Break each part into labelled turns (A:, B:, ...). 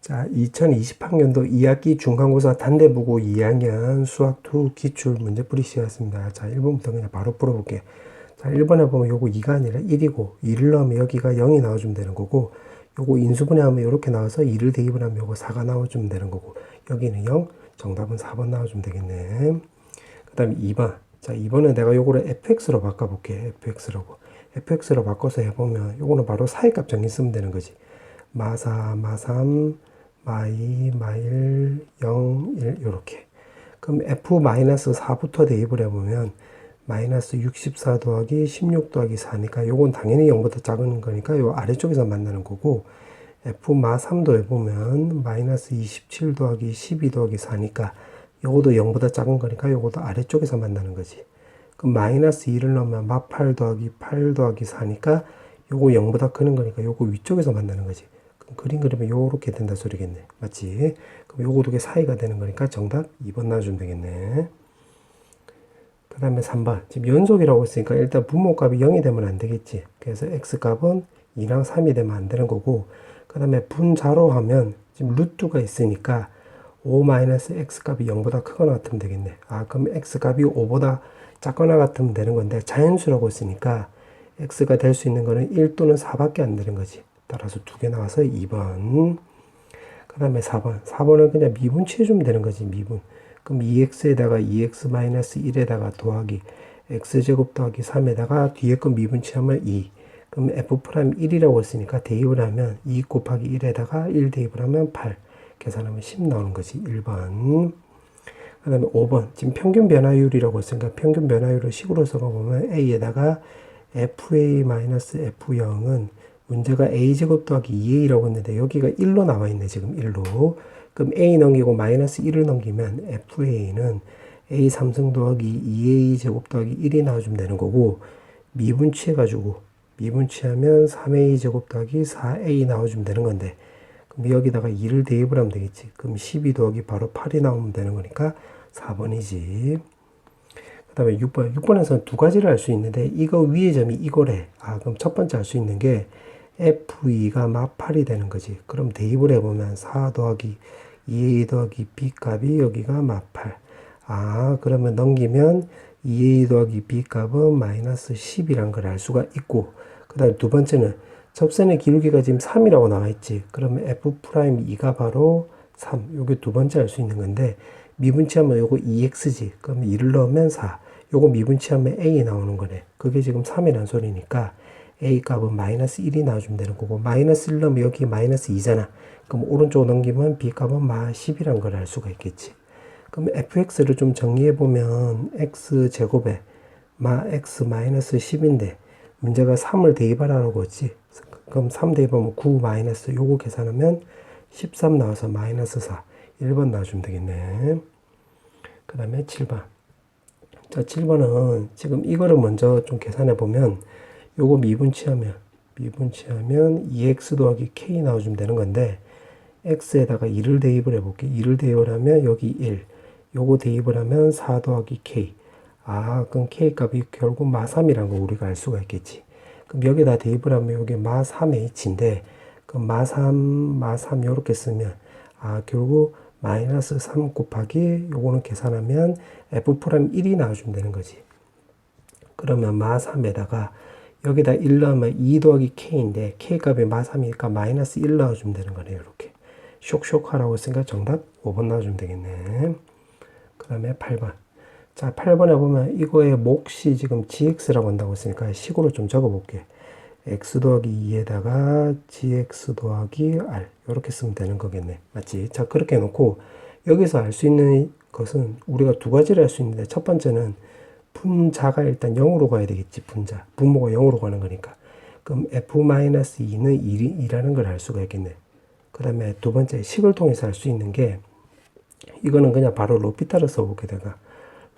A: 자, 2020학년도 2학기 중간고사 단대부고 2학년 수학2 기출 문제풀이 시간입니다. 자, 1번부터 그냥 바로 풀어볼게. 자, 1번에 보면 요거 2가 아니라 1이고 2를 넣으면 여기가 0이 나와주면 되는 거고, 요거 인수분해하면 이렇게 나와서 2를 대입을 하면 요거 4가 나와주면 되는 거고, 여기는 0, 정답은 4번 나와주면 되겠네. 그 다음에 2번. 자, 2번은 내가 요거를 fx로 바꿔볼게. fx로 바꿔서 해보면 요거는 바로 사이값 정의 쓰면 되는 거지. 마4, 마3, 마2, 마1, 0, 1 요렇게. 그럼 f-4부터 대입을 해보면 마이너스 64 더하기 16 더하기 4니까 요건 당연히 0보다 작은 거니까 요 아래쪽에서 만나는 거고, f-3도 해보면 마이너스 27 더하기 12 더하기 4니까 요것도 0보다 작은 거니까 요것도 아래쪽에서 만나는 거지. 그럼 마이너스 2를 넣으면 마8 더하기 8 더하기 4니까 요거 0보다 크는 거니까 요거 위쪽에서 만나는 거지. 그럼 그림 그리면 요렇게 된다 소리겠네. 맞지? 그럼 요거 두 개 사이가 되는 거니까 정답 2번 나와주면 되겠네. 그 다음에 3번. 지금 연속이라고 했으니까 일단 분모값이 0이 되면 안 되겠지. 그래서 x값은 2랑 3이 되면 안 되는 거고, 그 다음에 분자로 하면 지금 루트가 있으니까 5-x값이 0보다 크거나 같으면 되겠네. 아, 그럼 x값이 5보다 작거나 같으면 되는 건데, 자연수라고 했으니까 x가 될 수 있는 거는 1 또는 4밖에 안 되는 거지. 따라서 두 개 나와서 2번. 그 다음에 4번. 4번은 그냥 미분 취해주면 되는 거지, 미분. 그럼 2x에다가 2x-1에다가 더하기 x제곱 더하기 3에다가 뒤에 거 미분 취하면 2. 그럼 f'1이라고 했으니까 대입을 하면 2 곱하기 1에다가 1 대입을 하면 8. 계산하면 10 나오는 거지. 1번. 그 다음에 5번. 지금 평균 변화율이라고 했으니까 평균 변화율을 식으로 써보면 a에다가 fa-f0은 문제가 a제곱 더하기 2a라고 했는데 여기가 1로 나와 있네. 지금 1로. 그럼 a 넘기고 마이너스 1을 넘기면 fa는 a 3승 더하기 2a 제곱 더하기 1이 나와주면 되는 거고, 미분 취해가지고 미분 취하면 3a 제곱 더하기 4a 나와주면 되는 건데, 그럼 여기다가 2를 대입을 하면 되겠지. 그럼 12 더하기 바로 8이 나오면 되는 거니까 4번이지. 그 다음에 6번. 6번에서는 두 가지를 알 수 있는데 이거 위의 점이 이거래. 아, 그럼 첫 번째 알 수 있는 게 f2가 마8이 되는 거지. 그럼 대입을 해보면 4 더하기 2a 더하기 b 값이 여기가 마8. 아, 그러면 넘기면 2a 더하기 b 값은 마이너스 10이란 걸 알 수가 있고, 그 다음에 두 번째는 접선의 기울기가 지금 3이라고 나와 있지. 그러면 f'2가 바로 3. 요게 두 번째 알 수 있는 건데, 미분치하면 요거 2x지. 그럼 2를 넣으면 4. 요거 미분치하면 a 나오는 거네. 그게 지금 3이란 소리니까 a 값은 마이너스 1이 나와주면 되는 거고, 마이너스 1 넣으면 여기 마이너스 2잖아. 그럼 오른쪽 넘기면 b 값은 마 10이란 걸 알 수가 있겠지. 그럼 fx를 좀 정리해보면 x제곱에 마 x 마이너스 10인데 문제가 3을 대입하라고 했지. 그럼 3 대입하면 9 마이너스 요거 계산하면 13 나와서 마이너스 4. 1번 나와주면 되겠네. 그 다음에 7번. 자, 7번은 지금 이거를 먼저 좀 계산해보면 요거 미분치하면 2x 더하기 k 나와주면 되는 건데, x에다가 2를 대입을 해볼게. 2를 대입을 하면 여기 1. 요거 대입을 하면 4 더하기 k. 아, 그럼 k 값이 결국 마3이란 거 우리가 알 수가 있겠지. 그럼 여기다 대입을 하면 여기 마3h인데, 그럼 마3 요렇게 쓰면, 아, 결국 마이너스 3 곱하기 요거는 계산하면 f'1이 나와주면 되는 거지. 그러면 마3에다가 여기다 1 넣으면 2 더하기 k인데 k 값이 마3이니까 마이너스 1 넣어주면 되는 거네. 이렇게 쇽쇽 하라고 했으니까 정답 5번 넣어주면 되겠네. 그 다음에 8번. 자, 8번에 보면 이거의 몫이 지금 gx라고 한다고 했으니까 식으로 좀 적어볼게. x 더하기 2에다가 gx 더하기 r 이렇게 쓰면 되는 거겠네. 맞지? 자, 그렇게 해놓고 여기서 알 수 있는 것은 우리가 두 가지를 알 수 있는데, 첫 번째는 분자가 일단 0으로 가야 되겠지. 분모가 0으로 가는 거니까. 그럼 f-2는 1이라는 걸 알 수가 있겠네. 그 다음에 두 번째 식을 통해서 알 수 있는 게, 이거는 그냥 바로 로피탈을 써보게 되가.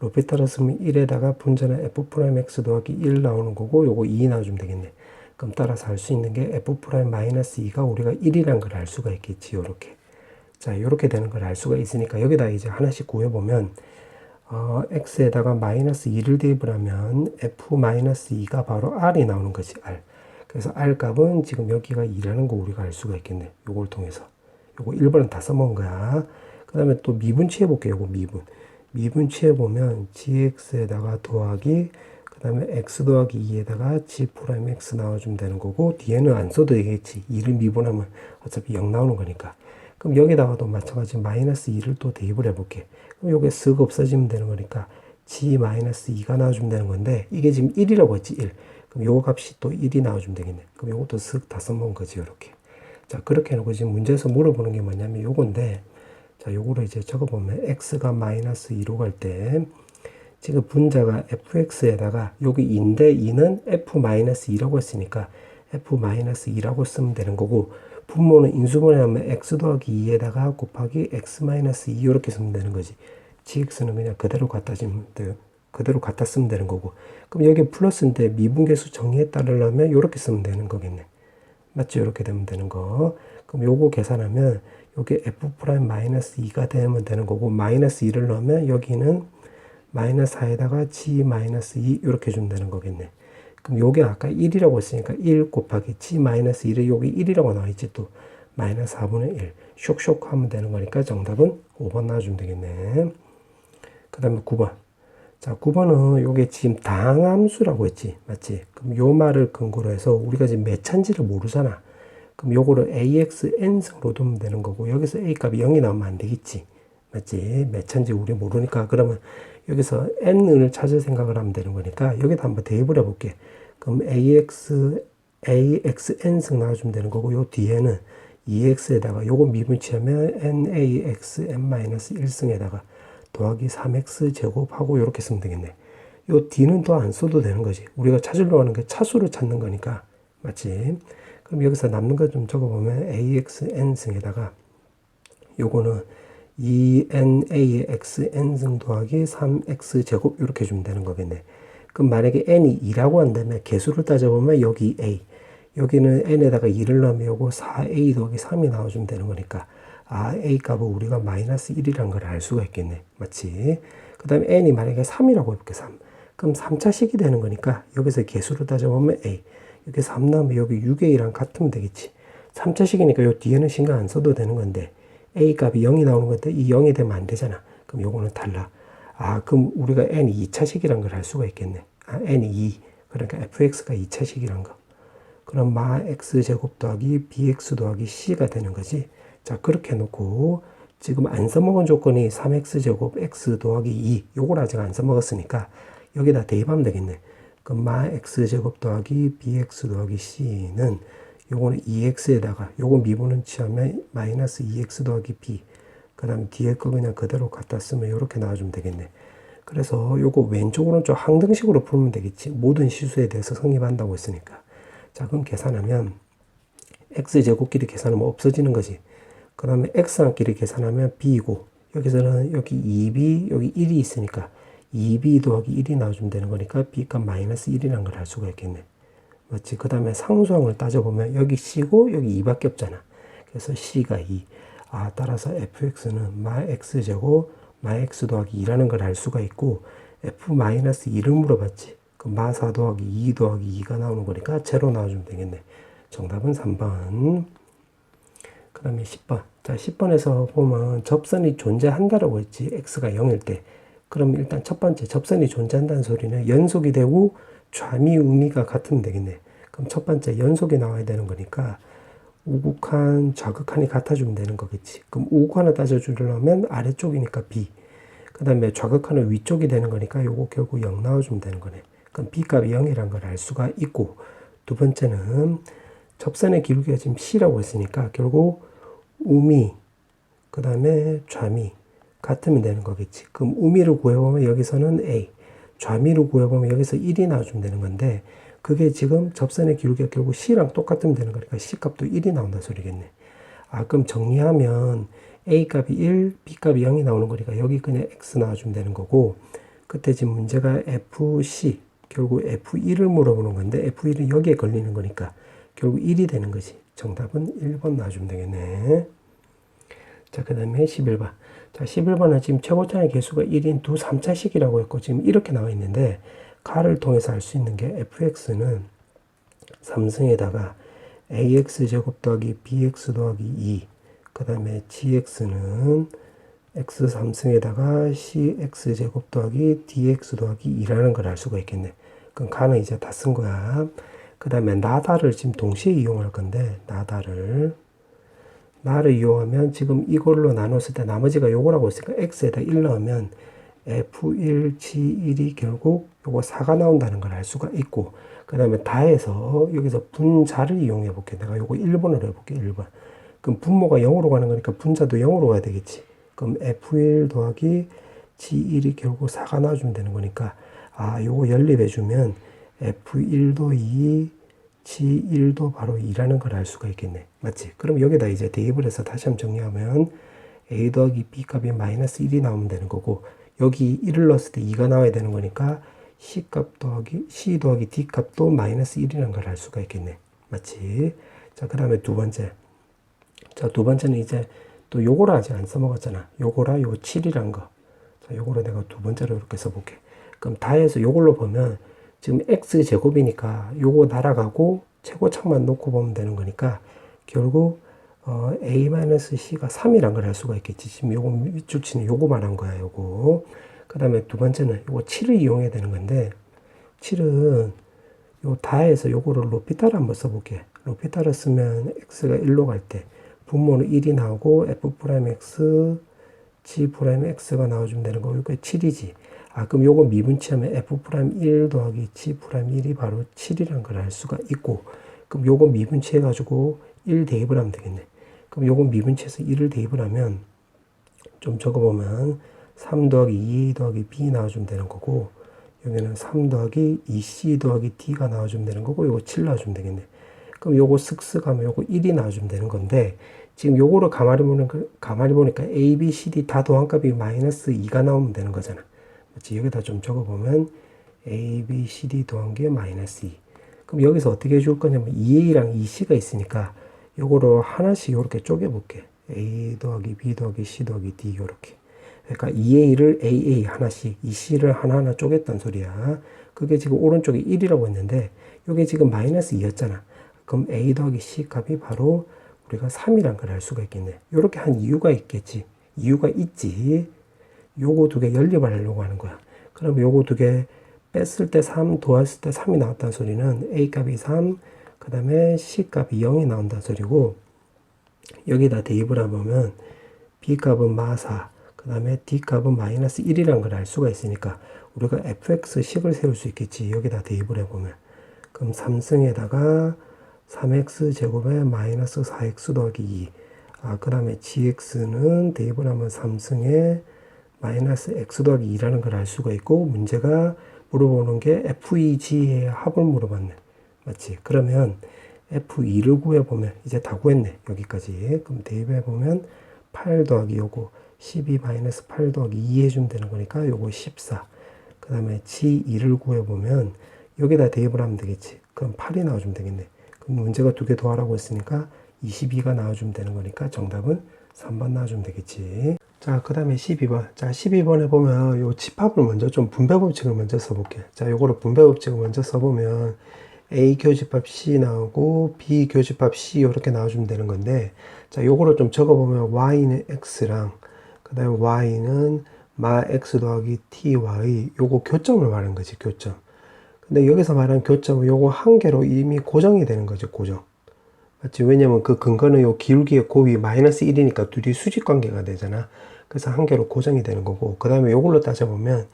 A: 로피탈을 쓰면 1에다가 분자는 f'(x) 더하기 1 나오는 거고, 요거 2 나와주면 되겠네. 그럼 따라서 알 수 있는 게 f'-2가 우리가 1이란 걸 알 수가 있겠지. 요렇게. 자, 요렇게 되는 걸 알 수가 있으니까 여기다 이제 하나씩 구해보면, x에다가 마이너스 2를 대입을 하면 f-2가 바로 r이 나오는 거지. r. 그래서 r 값은 지금 여기가 2라는 거 우리가 알 수가 있겠네. 요걸 통해서. 요거 1번은 다 써먹은 거야. 그 다음에 또 미분 취해볼게요. 요거 미분 취해보면 gx에다가 더하기 그 다음에 x 더하기 2에다가 g 프라임 x 나와주면 되는 거고, 뒤에는 안 써도 되겠지. 2를 미분하면 어차피 0 나오는 거니까. 그럼 여기다가도 마찬가지 마이너스 2를 또 대입을 해볼게. 그럼 요게 쓱 없어지면 되는 거니까 g 마이너스 2가 나와주면 되는 건데, 이게 지금 1이라고 했지. 1. 그럼 요거 값이 또 1이 나와주면 되겠네. 그럼 요것도 쓱 다 써먹은 거지. 요렇게. 자, 그렇게 해놓고 지금 문제에서 물어보는 게 뭐냐면 요건데, 자, 요거를 이제 적어보면 x가 마이너스 2로 갈 때 지금 분자가 fx에다가 여기 2인데 2는 f-2라고 했으니까 f-2라고 쓰면 되는 거고, 분모는 인수분해 하면 x 더하기 2에다가 곱하기 x-2 이렇게 쓰면 되는 거지. gx는 그냥 그대로 갖다 주면 돼요. 그대로 갖다 쓰면 되는 거고, 그럼 여기 플러스인데 미분계수 정의에 따르려면 이렇게 쓰면 되는 거겠네. 맞죠? 이렇게 되면 되는 거. 그럼 요거 계산하면 요게 f'-2가 되면 되는 거고, 마이너스 2를 넣으면 여기는 마이너스 4에다가 g-2 이렇게 주면 되는 거겠네. 그럼 요게 아까 1이라고 했으니까 1 곱하기 g-1에 여기 1이라고 나와있지. 또 마이너스 4분의 1 쇽쇽 하면 되는 거니까 정답은 5번 나와주면 되겠네. 그 다음에 9번. 자, 9번은 요게 지금 당함수라고 했지. 맞지? 그럼 요 말을 근거로 해서 우리가 지금 몇 차인지를 모르잖아. 그럼 요거를 AXN승으로 두면 되는 거고, 여기서 A 값이 0이 나오면 안 되겠지. 맞지? 몇 차인지 우리 모르니까, 그러면 여기서 N을 찾을 생각을 하면 되는 거니까 여기다 한번 대입을 해볼게. 그럼 AXN승 나와주면 되는 거고, 요 뒤에는 EX에다가 요거 미분치하면 NAXN-1승에다가 더하기 3x 제곱하고 이렇게 쓰면 되겠네. 요 D는 더 안 써도 되는 거지. 우리가 찾으려고 하는 게 차수를 찾는 거니까. 맞지? 그럼 여기서 남는 거 좀 적어보면 AXN승에다가 요거는 2NAXN승 더하기 3x 제곱 이렇게 주면 되는 거겠네. 그럼 만약에 n이 2라고 한다면 개수를 따져보면 여기 a, 여기는 n에다가 2를 넣으면 요거 4a 더하기 3이 나와주면 되는 거니까, 아, a 값은 우리가 마이너스 1이라는 걸 알 수가 있겠네. 맞지? 그 다음에 n이 만약에 3이라고 해볼게. 3. 그럼 3차식이 되는 거니까 여기서 개수를 따져보면 a, 여기 3 나오면 여기 6a랑 같으면 되겠지. 3차식이니까 요 뒤에는 신경 안 써도 되는 건데, a 값이 0이 나오는 건데 이 0이 되면 안 되잖아. 그럼 요거는 달라. 아, 그럼 우리가 n이 2차식이란 걸 알 수가 있겠네. 아, n이 2. 그러니까 fx가 2차식이란 거. 그럼 마 x제곱 더하기 bx 더하기 c가 되는 거지. 자, 그렇게 해놓고 지금 안 써먹은 조건이 3x제곱 x 더하기 2. 요걸 아직 안 써먹었으니까 여기다 대입하면 되겠네. 그럼 마 x제곱 더하기 bx 더하기 c는 요거는 2x에다가 요거 미분은 취하면 마이너스 2x 더하기 b, 그 다음에 뒤에 거 그냥 그대로 갖다 쓰면 이렇게 나와주면 되겠네. 그래서 요거 왼쪽으로는 좀 항등식으로 풀면 되겠지. 모든 시수에 대해서 성립한다고 했으니까. 자, 그럼 계산하면 x제곱끼리 계산하면 없어지는 거지. 그 다음에 x랑끼리 계산하면 b이고, 여기서는 여기 2b 여기 1이 있으니까 2b 더하기 1이 나와주면 되는 거니까 b값 마이너스 1이라는 걸 알 수가 있겠네. 맞지? 그 다음에 상수항을 따져보면 여기 c고 여기 2밖에 없잖아. 그래서 c가 2. 아, 따라서 fx는 마 x제곱 마 x 더하기 2라는 걸 알 수가 있고, f-2를 물어봤지. 그 마 4 더하기 2 더하기 2가 나오는 거니까 제로 나와주면 되겠네. 정답은 3번. 그 다음에 10번. 자, 10번에서 보면 접선이 존재한다라고 했지. x가 0일 때. 그럼 일단 첫 번째 접선이 존재한다는 소리는 연속이 되고 좌미 우미가 같으면 되겠네. 그럼 첫 번째 연속이 나와야 되는 거니까 우극한 좌극한이 같아주면 되는 거겠지. 그럼 우극한을 따져주려면 아래쪽이니까 b, 그 다음에 좌극한은 위쪽이 되는 거니까 요거 결국 0 나와주면 되는 거네. 그럼 b 값이 0이란 걸 알 수가 있고, 두 번째는 접선의 기울기가 지금 c라고 했으니까 결국 우미 그 다음에 좌미 같으면 되는 거겠지. 그럼 우미를 구해보면 여기서는 a, 좌미를 구해보면 여기서 1이 나와주면 되는 건데, 그게 지금 접선의 기울기가 결국 c랑 똑같으면 되는 거니까 c 값도 1이 나온다 소리겠네. 아, 그럼 정리하면 a 값이 1, b 값이 0이 나오는 거니까 여기 그냥 x 나와주면 되는 거고, 그때 지금 문제가 fc, 결국 f1을 물어보는 건데 f1은 여기에 걸리는 거니까 결국 1이 되는 거지. 정답은 1번 나와주면 되겠네. 자, 그 다음에 11번. 자, 11번은 지금 최고차의 개수가 1인 두 3차식이라고 했고, 지금 이렇게 나와 있는데, 가를 통해서 알 수 있는 게 fx는 3승에다가 ax 제곱 더하기 bx 더하기 2, 그 다음에 gx는 x 3승에다가 cx제곱 더하기 dx 더하기 2라는 걸 알 수가 있겠네. 그럼 가는 이제 다 쓴 거야. 그 다음에 나다를 지금 동시에 이용할 건데, 나를 이용하면 지금 이걸로 나눴을 때 나머지가 요거라고 했으니까 x에다 1 넣으면 f1, g1이 결국 요거 4가 나온다는 걸 알 수가 있고, 그 다음에 다해서 여기서 분자를 이용해 볼게. 내가 요거 1번으로 해볼게. 1번. 그럼 분모가 0으로 가는 거니까 분자도 0으로 가야 되겠지. 그럼 f1 더하기 g1이 결국 4가 나와주면 되는 거니까, 아, 요거 연립해주면 f1도 2, g1도 바로 2라는 걸 알 수가 있겠네. 맞지? 그럼 여기다 이제 대입을 해서 다시 한번 정리하면 a 더하기 b 값이 마이너스 1이 나오면 되는 거고, 여기 1을 넣었을 때 2가 나와야 되는 거니까 c 더하기 d 값도 마이너스 1이라는 걸 알 수가 있겠네. 맞지? 자, 그 다음에 두 번째. 자, 두 번째는 이제 또 요거를 아직 안 써먹었잖아. 요거라 요 7이란 거. 자, 요거를 내가 두 번째로 이렇게 써볼게. 그럼 다해서 요걸로 보면 지금 x제곱이니까 요거 날아가고 최고창만 놓고 보면 되는 거니까 결국 a-c가 3이란 걸 알 수가 있겠지. 지금 요거 밑줄치는 요거 말한 거야. 요거. 그 다음에 두 번째는 요거 7을 이용해야 되는 건데, 7은 요 다해서 요거를 로피타를 한번 써볼게. 로피타를 쓰면 x가 1로 갈 때 분모는 1이 나오고 f'x, g'x가 나와주면 되는 거. 이거 7이지. 아, 그럼 요거 미분치하면 f'1 더하기 g'1이 바로 7이라는 걸 알 수가 있고, 그럼 요거 미분치해가지고 1 대입을 하면 되겠네. 그럼 요거 미분치해서 1을 대입을 하면 좀 적어보면 3 더하기 2 더하기 b 나와주면 되는 거고, 여기는 3 더하기 2c 더하기 d가 나와주면 되는 거고, 요거 7 나와주면 되겠네. 그럼 요거 쓱쓱 하면 요거 1이 나와주면 되는 건데, 지금 요거를 가만히 보니까 a, b, c, d 다 도항값이 마이너스 2가 나오면 되는 거잖아. 맞지? 여기다 좀 적어보면 a, b, c, d 도항계 마이너스 2. 그럼 여기서 어떻게 해줄 거냐면 2a랑 2c가 있으니까 요거를 하나씩 요렇게 쪼개볼게. a 더하기 b 더하기 c 더하기 d 요렇게. 그러니까 2a를 aa 하나씩, 2c를 하나하나 쪼갰단 소리야. 그게 지금 오른쪽에 1이라고 했는데 요게 지금 마이너스 2였잖아. 그럼 a 더하기 c 값이 바로 우리가 3이란 걸 알 수가 있겠네. 요렇게 한 이유가 있겠지. 이유가 있지. 요거 두 개 연립을 하려고 하는 거야. 그럼 요거 두 개 뺐을 때 3, 더했을 때 3이 나왔다는 소리는 a 값이 3, 그 다음에 c 값이 0이 나온다는 소리고, 여기다 대입을 해보면 b 값은 마4, 그 다음에 d 값은 마이너스 1이라는 걸 알 수가 있으니까 우리가 fx식을 세울 수 있겠지. 여기다 대입을 해보면. 그럼 3승에다가 3x 제곱에 마이너스 4x 더하기 2. 아, 그 다음에 gx는 대입을 하면 3승에 마이너스 x 더하기 2라는 걸 알 수가 있고, 문제가 물어보는 게 f2g의 합을 물어봤네. 맞지? 그러면 f2를 구해보면 이제 다 구했네. 여기까지. 그럼 대입해보면 8 더하기 요거 12 마이너스 8 더하기 2 해주면 되는 거니까 요거 14. 그 다음에 g2를 구해보면 여기다 대입을 하면 되겠지. 그럼 8이 나와주면 되겠네. 그럼 문제가 두 개 더 하라고 했으니까 22가 나와주면 되는 거니까 정답은 3번 나와주면 되겠지. 자, 그 다음에 12번. 자, 12번에 보면 요 집합을 먼저 좀 분배법칙을 먼저 써볼게. 자, 요거를 분배법칙을 먼저 써보면 A 교집합 C 나오고 B 교집합 C 이렇게 나와주면 되는 건데, 자, 요거를 좀 적어보면 Y는 X랑 그 다음에 Y는 마 X 더하기 TY, 요거 교점을 말하는 거지, 교점. 근데 여기서 말하는 교점은 요거 한 개로 이미 고정이 되는 거죠, 고정. 맞지? 왜냐면 그 근거는 요 기울기의 곱이 마이너스 1이니까 둘이 수직 관계가 되잖아. 그래서 한 개로 고정이 되는 거고, 그 다음에 요걸로 따져보면,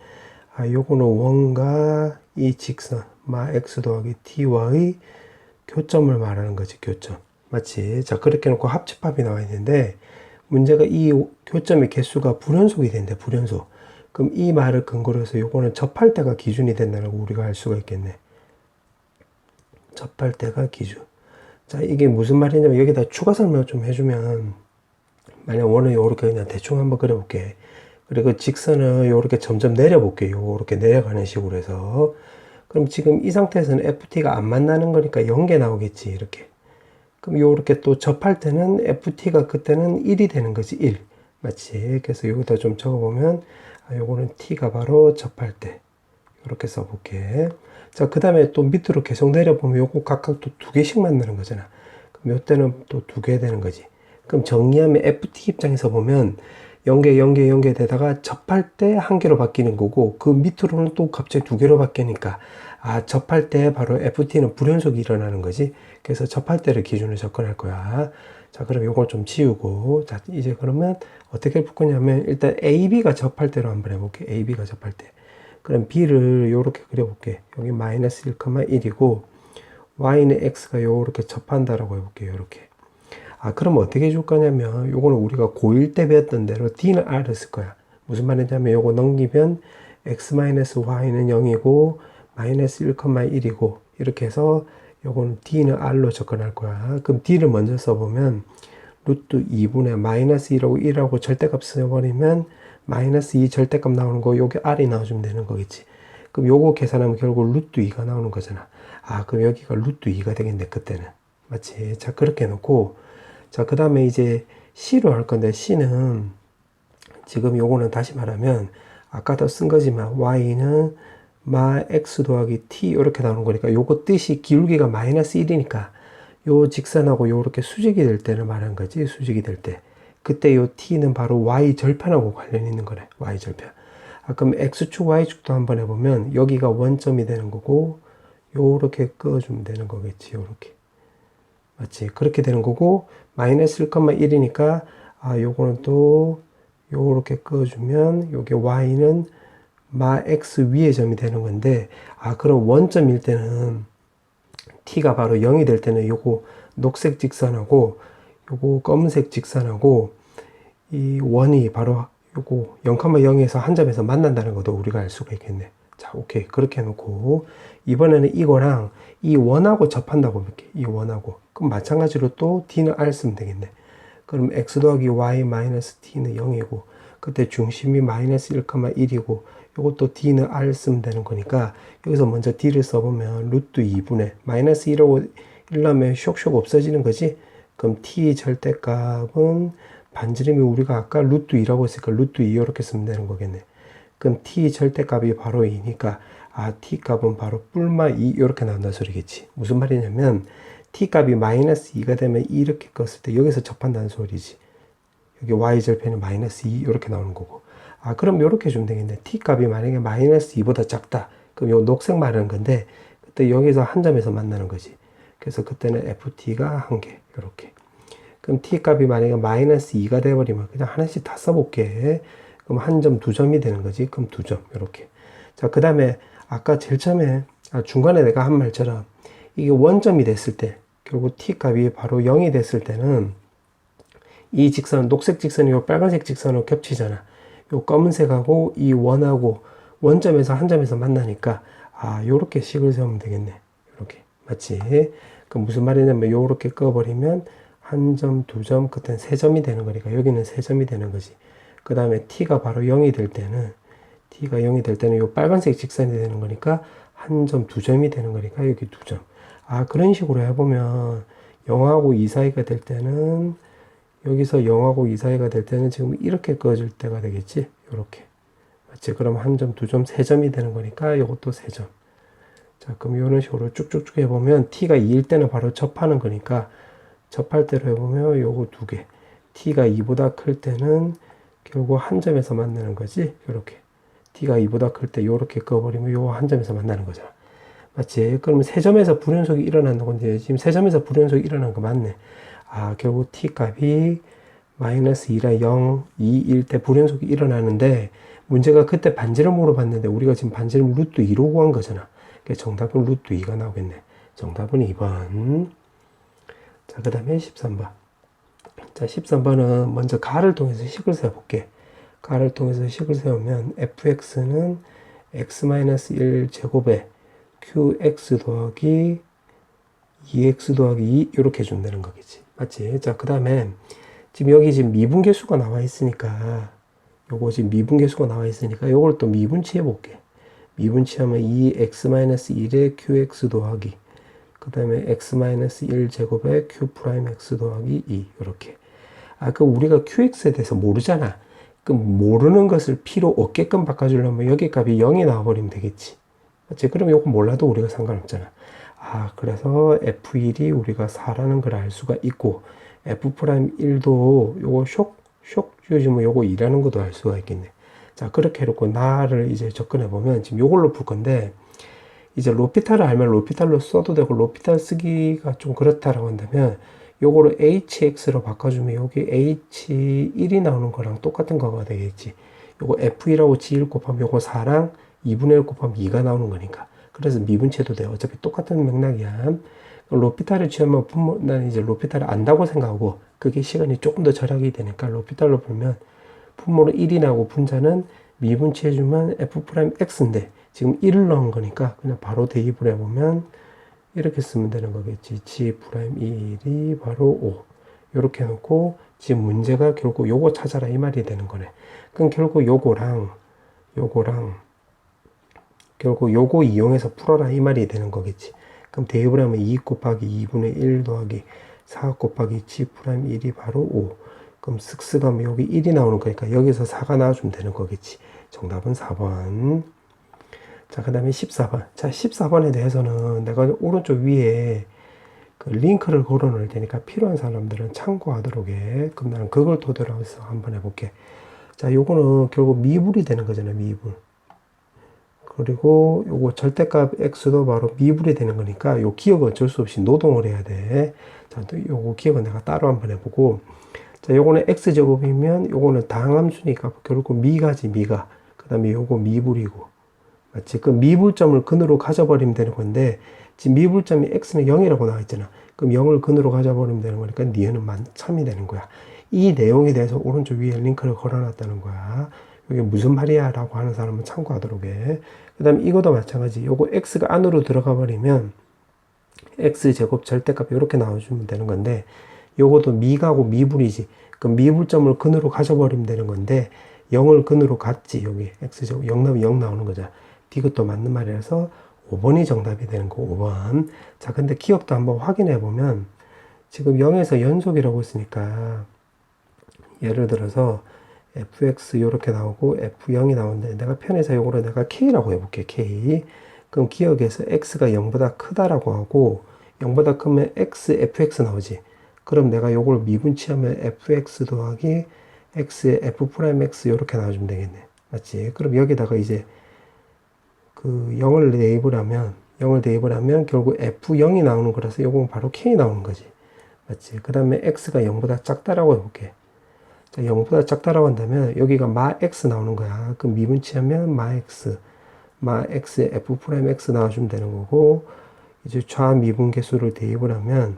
A: 아, 요거는 원과 이 직선, 마 x 더하기 t와의 교점을 말하는 거지, 교점. 맞지? 자, 그렇게 놓고 합집합이 나와 있는데, 문제가 이 교점의 개수가 불연속이 된대, 불연속. 그럼 이 말을 근거로 해서 요거는 접할 때가 기준이 된다는 거 우리가 알 수가 있겠네. 접할 때가 기준. 자, 이게 무슨 말이냐면 여기다 추가 설명을 좀 해주면, 만약 원을 요렇게 그냥 대충 한번 그려볼게. 그리고 직선을 요렇게 점점 내려볼게. 요렇게 내려가는 식으로 해서. 그럼 지금 이 상태에서는 FT가 안 만나는 거니까 0개 나오겠지, 이렇게. 그럼 요렇게 또 접할 때는 FT가 그때는 1이 되는 거지, 1. 맞지? 그래서 여기다 좀 적어보면, 아, 요거는 T가 바로 접할 때. 요렇게 써볼게. 자, 그 다음에 또 밑으로 계속 내려보면 요거 각각 또 두 개씩 만드는 거잖아. 그럼 요 때는 또 두 개 되는 거지. 그럼 정리하면 FT 입장에서 보면 연계되다가 접할 때 한 개로 바뀌는 거고 그 밑으로는 또 갑자기 두 개로 바뀌니까 접할 때 바로 FT는 불연속이 일어나는 거지. 그래서 접할 때를 기준으로 접근할 거야. 자, 그럼 요걸 좀 지우고 자, 이제 그러면 어떻게 풀 거냐면 일단 AB가 접할 때로 한번 해볼게. AB가 접할 때. 그럼 B를 요렇게 그려볼게. 여기 마이너스 1,1이고 Y는 X가 요렇게 접한다라고 해볼게요. 요렇게. 그럼 어떻게 해줄 거냐면 요거는 우리가 고1 때 배웠던 대로 D는 R을 쓸 거야. 무슨 말이냐면 요거 넘기면 X-Y는 0이고 마이너스 1,1이고 이렇게 해서 요거는 D는 R로 접근할 거야. 그럼 D를 먼저 써보면 루트 2분의 마이너스 1하고 1하고 절대값 써버리면 마이너스 2 절대값 나오는 거 요게 R이 나와주면 되는 거겠지. 그럼 요거 계산하면 결국 루트 2가 나오는 거잖아. 그럼 여기가 루트 2가 되겠네 그때는. 맞지? 자, 그렇게 해놓고 자, 그 다음에 이제 C로 할 건데 C는 지금 요거는 다시 말하면 아까도 쓴 거지만 Y는 마 X 더하기 T 이렇게 나오는 거니까 요거 뜻이 기울기가 마이너스 1이니까 요 직선하고 요렇게 수직이 될 때를 말하는 거지. 수직이 될 때. 그때 요 T는 바로 Y 절편하고 관련이 있는 거래. Y 절편. 그럼 X축, Y축도 한번 해보면 여기가 원점이 되는 거고 요렇게 그어주면 되는 거겠지. 요렇게. 맞지? 그렇게 되는 거고 마이너스 1,1이니까 요거는 또 요렇게 그어주면 요게 Y는 마 X 위의 점이 되는 건데 그럼 원점일 때는 T가 바로 0이 될 때는 요거 녹색 직선하고 요거 검은색 직선하고 이 원이 바로 요거 0,0에서 한 점에서 만난다는 것도 우리가 알 수가 있겠네. 자, 오케이. 그렇게 해놓고 이번에는 이거랑 이 원하고 접한다고 볼게. 이 원하고. 그럼 마찬가지로 또 D는 R 쓰면 되겠네. 그럼 X 더하기 Y 마이너스 T는 0이고 그때 중심이 마이너스 1,1이고 요것도 D는 R 쓰면 되는 거니까 여기서 먼저 D를 써보면 루트 2분의 마이너스 1하고 1 나면 쇽쇽 없어지는 거지. 그럼 T 절대값은 반지름이 우리가 아까 루트 2라고 했으니까 루트 2 이렇게 쓰면 되는 거겠네. 그럼 T 절대값이 바로 2니까 T 값은 바로 뿔마 2 이렇게 나온다는 소리겠지. 무슨 말이냐면 T 값이 마이너스 2가 되면 이렇게 껐을 때 여기서 접한다는 소리지. 여기 Y 절편이 마이너스 2 이렇게 나오는 거고. 그럼 이렇게 해주면 되겠네. T 값이 만약에 마이너스 2보다 작다. 그럼 요 녹색 말하는 건데 그때 여기서 한 점에서 만나는 거지. 그래서 그때는 FT가 한 개. 이렇게. 그럼 T 값이 만약에 마이너스 2가 돼버리면 그냥 하나씩 다 써볼게. 그럼 한 점, 두 점이 되는 거지. 그럼 두 점. 이렇게. 자, 그 다음에 아까 제일 처음에 중간에 내가 한 말처럼 이게 원점이 됐을 때 결국 T 값이 바로 0이 됐을 때는 이 직선, 녹색 직선이 요 빨간색 직선으로 겹치잖아. 요 검은색하고 이 원하고 원점에서 한 점에서 만나니까 요렇게 식을 세우면 되겠네. 요렇게. 맞지? 그럼 무슨 말이냐면 요렇게 꺼버리면 한 점, 두 점, 그때는 세 점이 되는 거니까 여기는 세 점이 되는 거지. 그 다음에 T가 바로 0이 될 때는 T가 0이 될 때는 요 빨간색 직선이 되는 거니까 한 점, 두 점이 되는 거니까 여기 두 점. 그런 식으로 해보면 0하고 2 사이가 될 때는 여기서 0하고 2 사이가 될 때는 지금 이렇게 그어줄 때가 되겠지. 요렇게. 맞지? 그럼 한 점, 두 점, 세 점이 되는 거니까 요것도 세 점. 자, 그럼 이런 식으로 쭉쭉쭉 해보면 T가 2일 때는 바로 접하는 거니까 접할 때로 해보면 요거 두 개. T가 2보다 클 때는 결국 한 점에서 만나는 거지. 요렇게. T가 2보다 클 때 요렇게 그어버리면 요 한 점에서 만나는 거잖아. 맞지? 그러면 세 점에서 불연속이 일어난다고 건데 지금 세 점에서 불연속이 일어난 거 맞네. 결국 T 값이 마이너스 2라 0, 2, 1 때 불연속이 일어나는데 문제가 그때 반지름으로 봤는데 우리가 지금 반지름 루트 2로 구한 거잖아. 그래서 정답은 루트 2가 나오겠네. 정답은 2번. 자, 그 다음에 13번. 자, 13번은 먼저 가를 통해서 식을 세워볼게. 가를 통해서 식을 세우면 fx는 x-1 제곱에 qx 더하기 2x 더하기 2 이렇게 해준다는 거겠지. 맞지? 자, 그 다음에 지금 여기 지금 미분계수가 나와 있으니까 요거 지금 미분계수가 나와 있으니까 요걸 또 미분치 해볼게. 미분치하면 2x-1에 qx 더하기 그 다음에 x-1 제곱에 q'x 더하기 2 이렇게. 그럼 우리가 qx에 대해서 모르잖아. 그럼 모르는 것을 필요 없게끔 바꿔주려면 여기 값이 0이 나와버리면 되겠지. 맞지? 그럼 요거 몰라도 우리가 상관없잖아. 그래서 F1이 우리가 4라는 걸 알 수가 있고 F'1도 요거 쇽 주어지면 요거 2라는 것도 알 수가 있겠네. 자, 그렇게 해놓고 나를 이제 접근해 보면 지금 요걸로 풀 건데, 이제 로피탈을 알면 로피탈로 써도 되고, 로피탈 쓰기가 좀 그렇다라고 한다면 요거를 hx로 바꿔주면 여기 h1이 나오는 거랑 똑같은 거가 되겠지. 요거 f1하고 g1 곱하면 요거 4랑 2분의 1 곱하면 2가 나오는 거니까. 그래서 미분치해도 돼. 어차피 똑같은 맥락이야. 로피탈을 취하면 나는 이제 로피탈을 안다고 생각하고, 그게 시간이 조금 더 절약이 되니까 로피탈로 풀면 분모는 1이 나오고 분자는 미분치해주면 f'x인데 지금 1을 넣은 거니까 그냥 바로 대입을 해보면 이렇게 쓰면 되는 거겠지. g'1이 바로 5. 이렇게 해놓고 지금 문제가 결국 요거 찾아라 이 말이 되는 거네. 그럼 결국 요거랑 결국 요거 이용해서 풀어라 이 말이 되는 거겠지. 그럼 대입을 하면 2 곱하기 2분의 1 더하기 4 곱하기 g'1이 바로 5. 그럼 쓱쓱 하면 여기 1이 나오는 거니까 여기서 4가 나와주면 되는 거겠지. 정답은 4번. 자, 그 다음에 14번. 자, 14번에 대해서는 내가 오른쪽 위에 그 링크를 걸어 놓을 테니까 필요한 사람들은 참고하도록 해. 그럼 나는 그걸 토대로 해서 한번 해볼게. 자, 요거는 결국 미분이 되는 거잖아요. 미분. 그리고 요거 절대값 x도 바로 미분이 되는 거니까 요 기억은 어쩔 수 없이 노동을 해야 돼. 자, 요거 기억은 내가 따로 한번 해보고. 자, 요거는 x제곱이면 요거는 다항함수니까 결국 미가지, 미가. 그 다음에 요거 미분이고. 맞지? 그 미분점을 근으로 가져버리면 되는 건데, 지금 미분점이 x는 0이라고 나와 있잖아. 그럼 0을 근으로 가져버리면 되는 거니까 니은은 만참이 되는 거야. 이 내용에 대해서 오른쪽 위에 링크를 걸어놨다는 거야. 이게 무슨 말이야? 라고 하는 사람은 참고하도록 해. 그 다음에 이것도 마찬가지. 요거 x가 안으로 들어가 버리면 x제곱 절대값 이렇게 나와주면 되는 건데, 요것도 미가고 미분이지. 그럼 미분점을 근으로 가져버리면 되는 건데, 0을 근으로 갔지. 여기 x제곱 0 나오면 0 나오는 거죠. 이것도 맞는 말이라서 5번이 정답이 되는 거 5번. 자, 근데 기억도 한번 확인해 보면 지금 0에서 연속이라고 했으니까 예를 들어서 fx 이렇게 나오고 f0이 나오는데 내가 편해서 요거를 내가 k라고 해볼게. k. 그럼 기억에서 x가 0보다 크다라고 하고 0보다 크면 x, fx 나오지. 그럼 내가 요걸 미분치하면 fx 더하기 x의 f'x 이렇게 나와주면 되겠네. 맞지? 그럼 여기다가 이제 그 0을 대입을 하면 결국 f0이 나오는 거라서 요건 바로 k 나오는 거지. 맞지? 그 다음에 x가 0보다 작다라고 해볼게. 자, 0보다 작다라고 한다면 여기가 마 x 나오는 거야. 그럼 미분치하면 마 x의 f'x 나와주면 되는 거고, 이제 좌미분 계수를 대입을 하면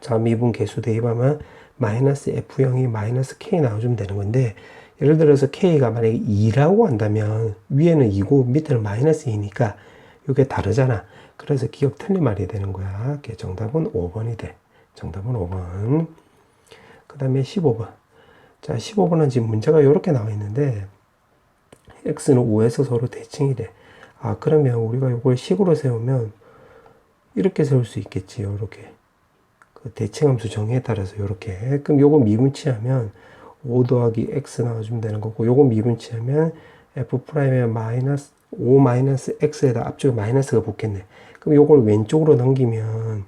A: 좌미분 계수 대입하면 마이너스 f0이 마이너스 k 나와주면 되는 건데, 예를 들어서 k가 만약에 2라고 한다면 위에는 2고 밑에는 마이너스 2니까 이게 다르잖아. 그래서 기억 틀린 말이 되는 거야. 정답은 5번이 돼. 정답은 5번. 그 다음에 15번. 자, 15번은 지금 문제가 이렇게 나와 있는데 x는 5에서 서로 대칭이래. 아, 그러면 우리가 이걸 식으로 세우면 이렇게 세울 수 있겠지. 이렇게. 그 대칭함수 정의에 따라서 이렇게. 그럼 요거 미분치하면 5 더하기 x 나와주면 되는 거고, 요거 미분치하면 f'의 마이너스 5 마이너스 x에다 앞쪽에 마이너스가 붙겠네. 그럼 요걸 왼쪽으로 넘기면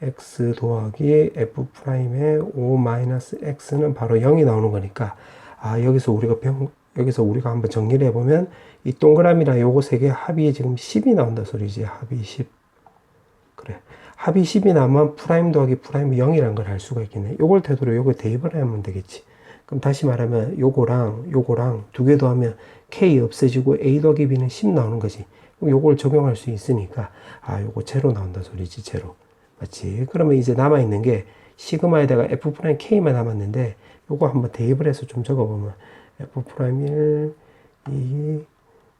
A: x 더하기 f'의 5 마이너스 x는 바로 0이 나오는 거니까, 아, 여기서 우리가 한번 정리를 해보면 이 동그라미랑 요거 세 개 합이 지금 10이 나온다 소리지. 합이 10. 그래. 합이 10이 나면 프라임 더하기 프라임 0이라는 걸 알 수가 있겠네. 요걸 태도로 요거 대입을 하면 되겠지. 그럼 다시 말하면 요거랑 두 개 더하면 k 없어지고 a 더하기 b는 10 나오는 거지. 그럼 요걸 적용할 수 있으니까, 아, 요거 제로 나온다 소리지. 제로. 맞지? 그러면 이제 남아있는 게 시그마에다가 f'k만 남았는데, 요거 한번 대입을 해서 좀 적어보면 f'1, 2,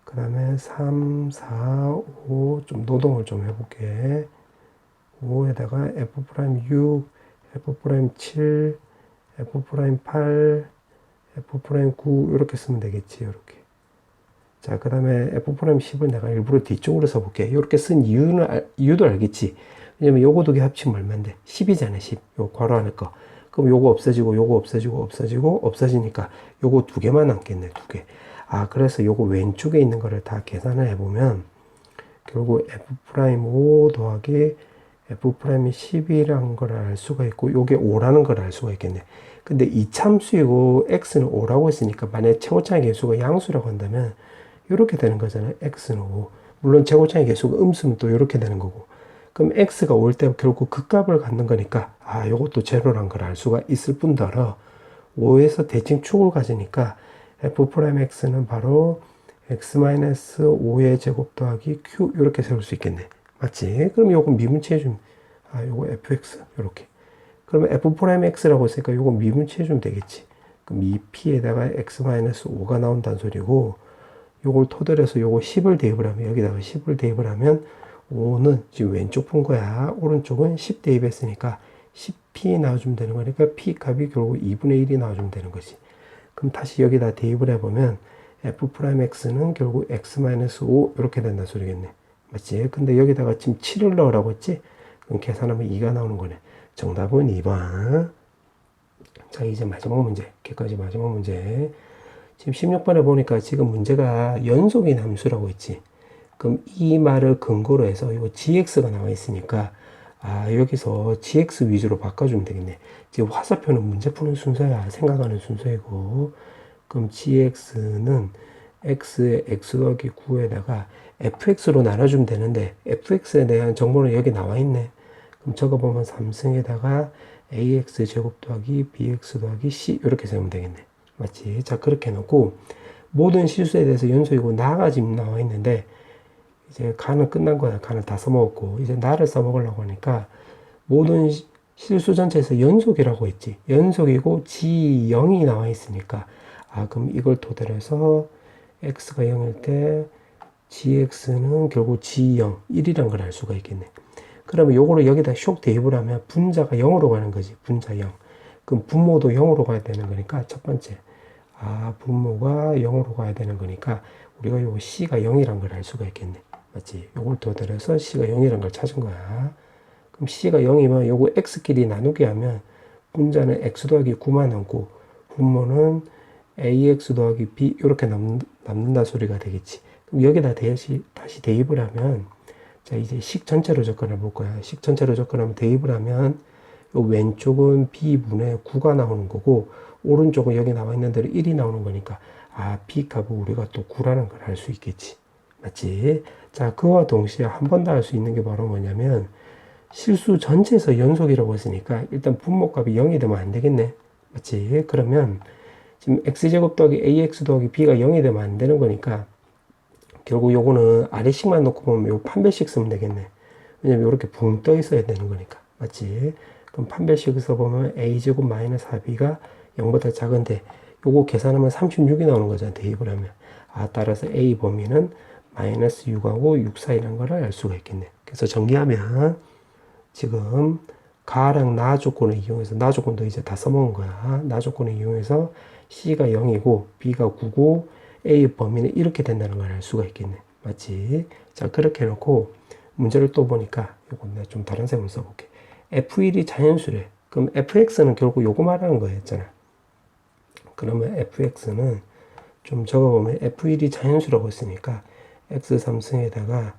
A: 그 다음에 3, 4, 5, 좀 노동을 좀 해볼게. 5에다가 f'6, f'7, f'8, f'9 이렇게 쓰면 되겠지. 이렇게. 자, 그 다음에 f'10을 내가 일부러 뒤쪽으로 써볼게. 이렇게 쓴 이유도 알겠지. 왜냐면 요거 두 개 합치면 얼마인데 10이잖아. 10. 요 괄호 안에 거. 그럼 요거 없어지고 요거 없어지니까 요거 두 개만 남겠네. 두 개. 아, 그래서 요거 왼쪽에 있는 거를 다 계산을 해보면 결국 f'5 더하기 f'이 10이라는 걸 알 수가 있고 요게 5라는 걸 알 수가 있겠네. 근데 이참수이고 x는 5라고 했으니까 만약에 최고차의 개수가 양수라고 한다면 이렇게 되는 거잖아요. x는 5. 물론 최고차의 개수가 음수면 또 이렇게 되는 거고. 그럼 x가 올 때 결국 극값을 갖는 거니까 요것도 제로란 걸 알 수가 있을 뿐더러 5에서 대칭 축을 가지니까 f'x는 바로 x-5의 제곱 더하기 q 이렇게 세울 수 있겠네. 맞지? 그럼 요거 미분치해 주면 요거 fx 이렇게. 그러면 f'x라고 했으니까 요거 미분치해 주면 되겠지. 그럼 2p에다가 x-5가 나온다는 소리고 요걸 토대로해서 요거 10을 대입을 하면 여기다가 10을 대입을 하면 5는 지금 왼쪽 푼 거야. 오른쪽은 10 대입했으니까 10p 나와주면 되는 거니까 p 값이 결국 2분의 1이 나와주면 되는 거지. 그럼 다시 여기다 대입을 해보면 f'x는 결국 x-5 이렇게 된다 소리겠네. 맞지? 근데 여기다가 지금 7을 넣으라고 했지? 그럼 계산하면 2가 나오는 거네. 정답은 2번. 자, 이제 마지막 문제. 여기까지 마지막 문제. 지금 16번에 보니까 지금 문제가 연속인 함수라고 했지. 그럼 이 말을 근거로 해서 이거 gx가 나와 있으니까 여기서 gx 위주로 바꿔주면 되겠네. 지금 화살표는 문제 푸는 순서야. 생각하는 순서이고. 그럼 gx는 x의 x 더하기 9에다가 fx로 나눠주면 되는데 fx에 대한 정보는 여기 나와 있네. 그럼 적어보면 3승에다가 ax 제곱 더하기 bx 더하기 c 이렇게 세우면 되겠네. 맞지? 자, 그렇게 해놓고 모든 실수에 대해서 연속이고 나가 지금 나와 있는데 이제 간은 끝난 거야. 간을 다 써먹었고 이제 나를 써먹으려고 하니까 모든 실수 전체에서 연속이라고 했지. 연속이고 g0이 나와 있으니까 그럼 이걸 토대로 해서 x가 0일 때 gx는 결국 g0, 1이란 걸 알 수가 있겠네. 그러면 요거를 여기다 쇽 대입을 하면 분자가 0으로 가는 거지. 분자 0. 그럼 분모도 0으로 가야 되는 거니까 첫 번째 분모가 0으로 가야 되는 거니까 우리가 요거 c가 0이란 걸 알 수가 있겠네. 맞지? 요걸 토대로 해서 c가 0이란 걸 찾은 거야. 그럼 c가 0이면 요거 x끼리 나누게 하면 분자는 x 더하기 9만 남고 분모는 ax 더하기 b 이렇게 남는다 소리가 되겠지. 그럼 여기다 다시 대입을 하면 자, 이제 식 전체로 접근해 볼 거야. 식 전체로 접근하면 대입을 하면 요 왼쪽은 b분의 9가 나오는 거고 오른쪽은 여기 나와 있는 대로 1이 나오는 거니까 b 값은 우리가 또 9라는 걸 알 수 있겠지. 맞지? 자, 그와 동시에 한 번 더 할 수 있는 게 바로 뭐냐면 실수 전체에서 연속이라고 했으니까 일단 분모값이 0이 되면 안 되겠네. 맞지? 그러면 지금 x제곱 더하기 ax 더하기 b가 0이 되면 안 되는 거니까 결국 요거는 아래식만 놓고 보면 요 판별식 쓰면 되겠네. 왜냐면 이렇게 붕 떠 있어야 되는 거니까. 맞지? 그럼 판별식 써보면 a제곱 마이너스 4b가 0보다 작은데 요거 계산하면 36이 나오는 거잖아. 대입을 하면. 따라서 a 범위는 마이너스 6하고 6 사이라는 걸 알 수가 있겠네. 그래서 정리하면 지금 가랑 나 조건을 이용해서 나 조건도 이제 다 써먹은 거야. 나 조건을 이용해서 c가 0이고 b가 9고 a 범위는 이렇게 된다는 걸 알 수가 있겠네. 맞지? 자, 그렇게 해놓고 문제를 또 보니까 요거 내가 좀 다른 셈을 써볼게. f1이 자연수래. 그럼 fx는 결국 요거 말하는 거였잖아. 그러면 fx는 좀 적어보면 f1이 자연수라고 했으니까 x 3승에다가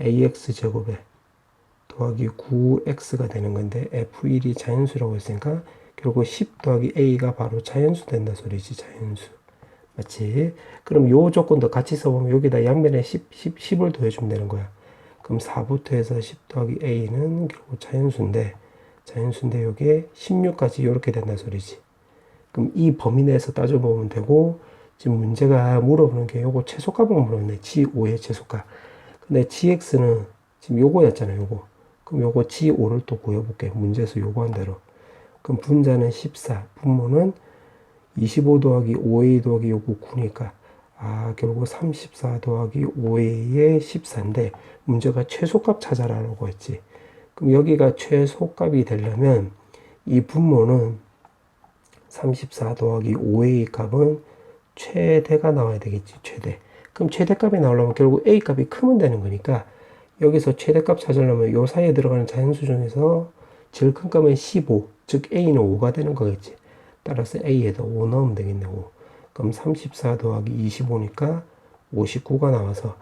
A: ax 제곱에 더하기 9x가 되는 건데 f1이 자연수라고 했으니까 결국 10 더하기 a가 바로 자연수 된다 소리지. 자연수. 맞지? 그럼 요 조건도 같이 써보면 여기다 양변에 10을 더해주면 되는 거야. 그럼 4부터 해서 10 더하기 a는 결국 자연수인데 요게 16까지 이렇게 된다 소리지. 그럼 이 범위 내에서 따져보면 되고 지금 문제가 물어보는 게 요거 최소값을 물어보네. g5의 최소값. 근데 gx는 지금 요거였잖아요. 요거. 그럼 요거 g5를 또 구해볼게. 문제에서 요구한 대로. 그럼 분자는 14, 분모는 25 더하기 5a 더하기 요거 9니까 결국 34 더하기 5a의 14인데 문제가 최소값 찾아라라고 했지. 그럼 여기가 최소값이 되려면 이 분모는 34 더하기 5a 값은 최대가 나와야 되겠지. 최대. 그럼 최대값이 나오려면 결국 a 값이 크면 되는 거니까 여기서 최대값 찾으려면 요 사이에 들어가는 자연수 중에서 제일 큰 값은 15, 즉 a는 5가 되는 거겠지. 따라서 a에다 5 넣으면 되겠네. 5. 그럼 34 더하기 25니까 59가 나와서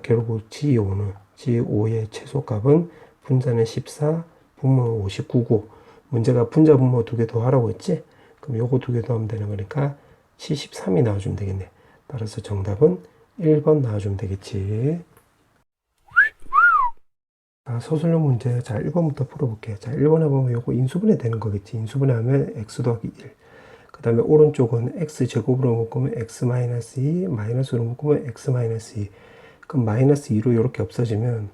A: 결국 G5의 최소값은 분자는 14, 분모는 59고 문제가 분자 분모 두 개 더하라고 했지? 그럼 요거 두 개 더하면 되는 거니까 73이 나와주면 되겠네. 따라서 정답은 1번 나와주면 되겠지. 자, 소수령 문제. 자, 1번부터 풀어볼게. 자, 1번에 보면 요거 인수분해 되는 거겠지. 인수분해 하면 x 더하기 1. 그 다음에 오른쪽은 x제곱으로 묶으면 x-2, 마이너스로 묶으면 x-2. 그럼 마이너스 2로 이렇게 없어지면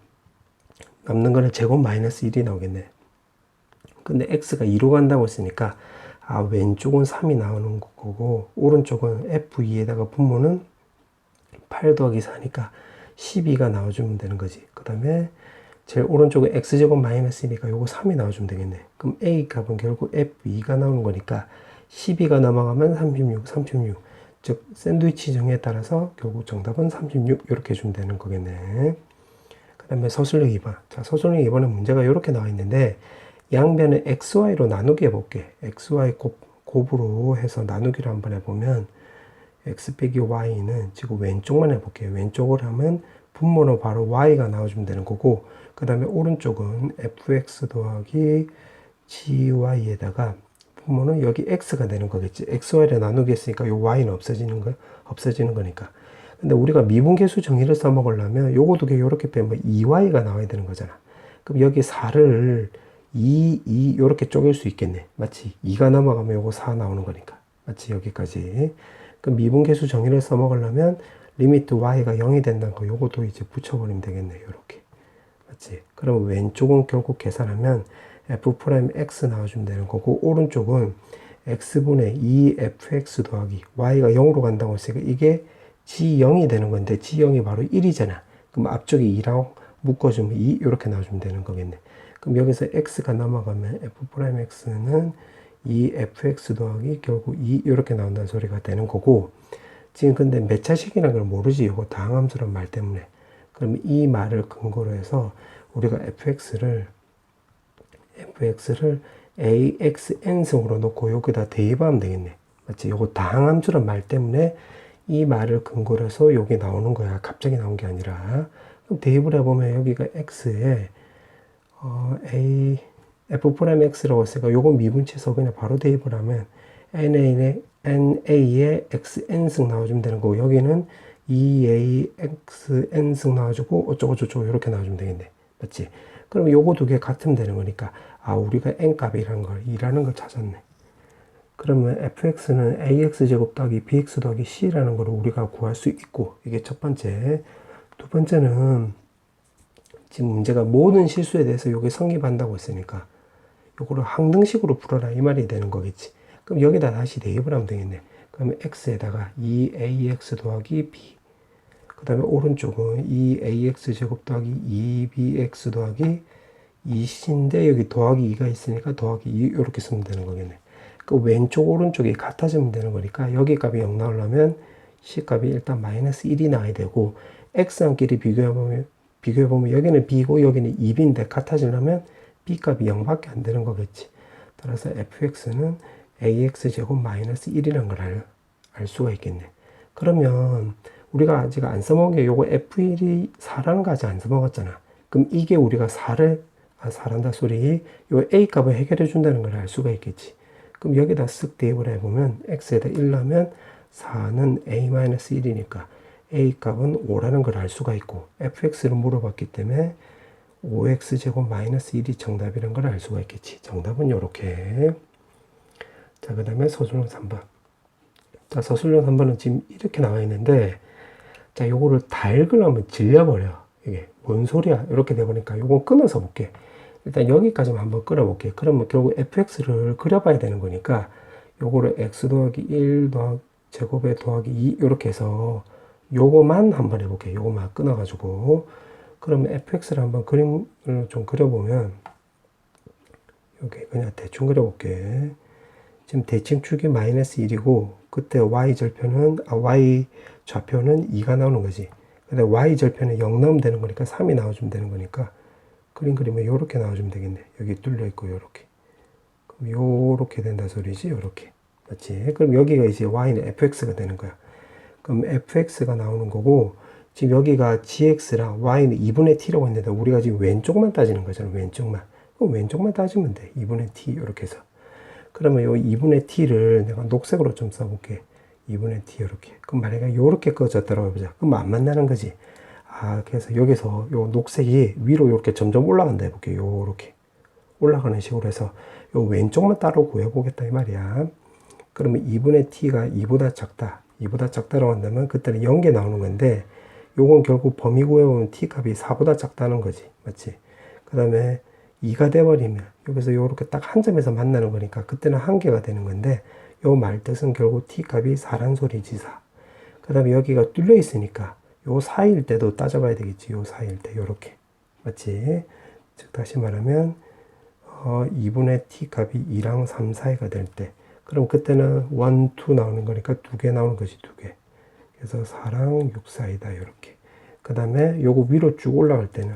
A: 남는 거는 제곱 마이너스 1이 나오겠네. 근데 x가 2로 간다고 했으니까 왼쪽은 3이 나오는 거고 오른쪽은 f2에다가 분모는 8 더하기 4니까 12가 나와주면 되는 거지. 그 다음에 제일 오른쪽에 x제곱 마이너스 1이니까 요거 3이 나와주면 되겠네. 그럼 a 값은 결국 f2가 나오는 거니까 12가 넘어가면 36. 즉 샌드위치 정의에 따라서 결국 정답은 36 이렇게 해주면 되는 거겠네. 그 다음에 서술형 2번. 자, 서술형 2번에 문제가 이렇게 나와 있는데 양변을 xy로 나누기 해볼게. xy 곱으로 해서 나누기를 한번 해보면 x 빼기 y는 지금 왼쪽만 해볼게요. 왼쪽을 하면 분모는 바로 y가 나와주면 되는 거고 그 다음에 오른쪽은 fx 더하기 gy에다가 분모는 여기 x가 되는 거겠지. xy를 나누기 했으니까 요 y는 없어지는 거니까. 근데 우리가 미분계수 정의를 써먹으려면 요거 두 개 요렇게 빼면 2y가 나와야 되는 거잖아. 그럼 여기 4를 2 요렇게 쪼갤 수 있겠네. 맞지? 2가 넘어가면 요거 4 나오는 거니까. 맞지? 여기까지. 그럼 미분계수 정의를 써먹으려면 리미트 y가 0이 된다는 거 요것도 이제 붙여버리면 되겠네. 요렇게. 맞지? 그럼 왼쪽은 결국 계산하면 f'x 나와주면 되는 거고 오른쪽은 x분의 2fx 더하기 y가 0으로 간다고 했으니까 이게 g0이 되는 건데 g0이 바로 1이잖아. 그럼 앞쪽에 2랑 묶어주면 2 이렇게 나와주면 되는 거겠네. 그럼 여기서 x가 넘어가면 f'x는 2fx 더하기 결국 2 이렇게 나온다는 소리가 되는 거고 지금 근데 몇 차식이라는 걸 모르지. 이거 다항함수란 말 때문에. 그럼 이 말을 근거로 해서 우리가 fx를 axn승으로 놓고 여기다 대입하면 되겠네. 맞지? 요거 다항함수란 말 때문에 이 말을 근거로 해서 여기 나오는 거야. 갑자기 나온 게 아니라. 그럼 대입을 해보면 여기가 x에 f'x라고 했으니까 요거 미분치해서 그냥 바로 대입을 하면 na에 xn승 나와주면 되는 거고 여기는 2axn승 나와주고 어쩌고저쩌고 이렇게 나와주면 되겠네. 맞지? 그럼 요거 두 개 같으면 되는 거니까 우리가 n값이라는 걸 2라는 걸 찾았네. 그러면 fx는 ax제곱 더하기 bx 더하기 c라는 걸 우리가 구할 수 있고 이게 첫 번째. 두 번째는 지금 문제가 모든 실수에 대해서 요게 성립한다고 했으니까 요거를 항등식으로 풀어라 이 말이 되는 거겠지. 그럼 여기다 다시 대입을 하면 되겠네. 그러면 x에다가 2ax 더하기 b 그 다음에 오른쪽은 2ax 제곱 더하기 2bx 더하기 2c인데 여기 더하기 2가 있으니까 더하기 2 이렇게 쓰면 되는 거겠네. 그 왼쪽 오른쪽이 같아지면 되는 거니까 여기 값이 0 나오려면 c 값이 일단 마이너스 1이 나와야 되고 x랑끼리 비교해보면 여기는 b고 여기는 2b인데 같아지려면 b 값이 0밖에 안 되는 거겠지. 따라서 fx는 ax제곱 마이너스 1이라는 걸 알 수가 있겠네. 그러면 우리가 아직 안 써먹은 게 요거 f1이 4라는 거 아직 안 써먹었잖아. 그럼 이게 우리가 4란다 소리 요 a 값을 해결해 준다는 걸 알 수가 있겠지. 그럼 여기다 쓱 대입을 해보면 x에다 1 넣으면 4는 a-1이니까 a 값은 5라는 걸 알 수가 있고 fx를 물어봤기 때문에 5x제곱 마이너스 1이 정답이라는 걸 알 수가 있겠지. 정답은 요렇게. 자, 그 다음에 서술형 3번. 자, 서술형 3번은 지금 이렇게 나와 있는데 자, 요거를 다 읽으려면 질려버려. 이게 뭔 소리야? 이렇게 돼버리니까 요건 끊어서 볼게. 일단 여기까지만 한번 끌어볼게. 그러면 결국 fx를 그려봐야 되는 거니까 요거를 x 더하기 1 더하기 제곱에 더하기 2 이렇게 해서 요거만 한번 해볼게. 요거만 끊어가지고 그러면 fx를 한번 그림을 좀 그려보면 여기 그냥 대충 그려볼게. 지금 대칭축이 마이너스 1이고 그때 y절편은 y 좌표는 2가 나오는 거지. 근데 y절편에 0 나오면 되는 거니까 3이 나와주면 되는 거니까 그림 그리면 요렇게 나와주면 되겠네. 여기 뚫려 있고 요렇게. 그럼 요렇게 된다 소리지. 요렇게. 맞지? 그럼 여기가 이제 y는 fx가 되는 거야. 그럼 fx가 나오는 거고 지금 여기가 gx랑 y는 2분의 t라고 했는데 우리가 지금 왼쪽만 따지는 거잖아. 왼쪽만. 그럼 왼쪽만 따지면 돼. 2분의 t 이렇게 해서. 그러면 요 2분의 t를 내가 녹색으로 좀 써볼게. 2분의 t 이렇게. 그럼 만약에 요렇게 꺼졌다고 해보자. 그럼 안 만나는 거지. 아, 그래서 여기서 요 녹색이 위로 이렇게 점점 올라간다 해볼게. 요렇게 올라가는 식으로 해서 요 왼쪽만 따로 구해보겠다 이 말이야. 그러면 2분의 t가 2보다 작다. 2보다 작다라고 한다면 그때는 0개 나오는 건데 요건 결국 범위 구해보면 t 값이 4보다 작다는 거지. 맞지? 그 다음에 2가 돼버리면 여기서 요렇게 딱 한 점에서 만나는 거니까 그때는 한 개가 되는 건데 요 말뜻은 결국 t 값이 4란 소리지 4. 그 다음에 여기가 뚫려 있으니까 요 사이일 때도 따져봐야 되겠지. 요 사이일 때 요렇게. 맞지? 즉 다시 말하면 2분의 t 값이 2랑 3 사이가 될 때 그럼 그때는 1, 2 나오는 거니까 2개 나오는 것이 2개. 그래서 4랑 6 사이다 이렇게. 그 다음에 요거 위로 쭉 올라갈 때는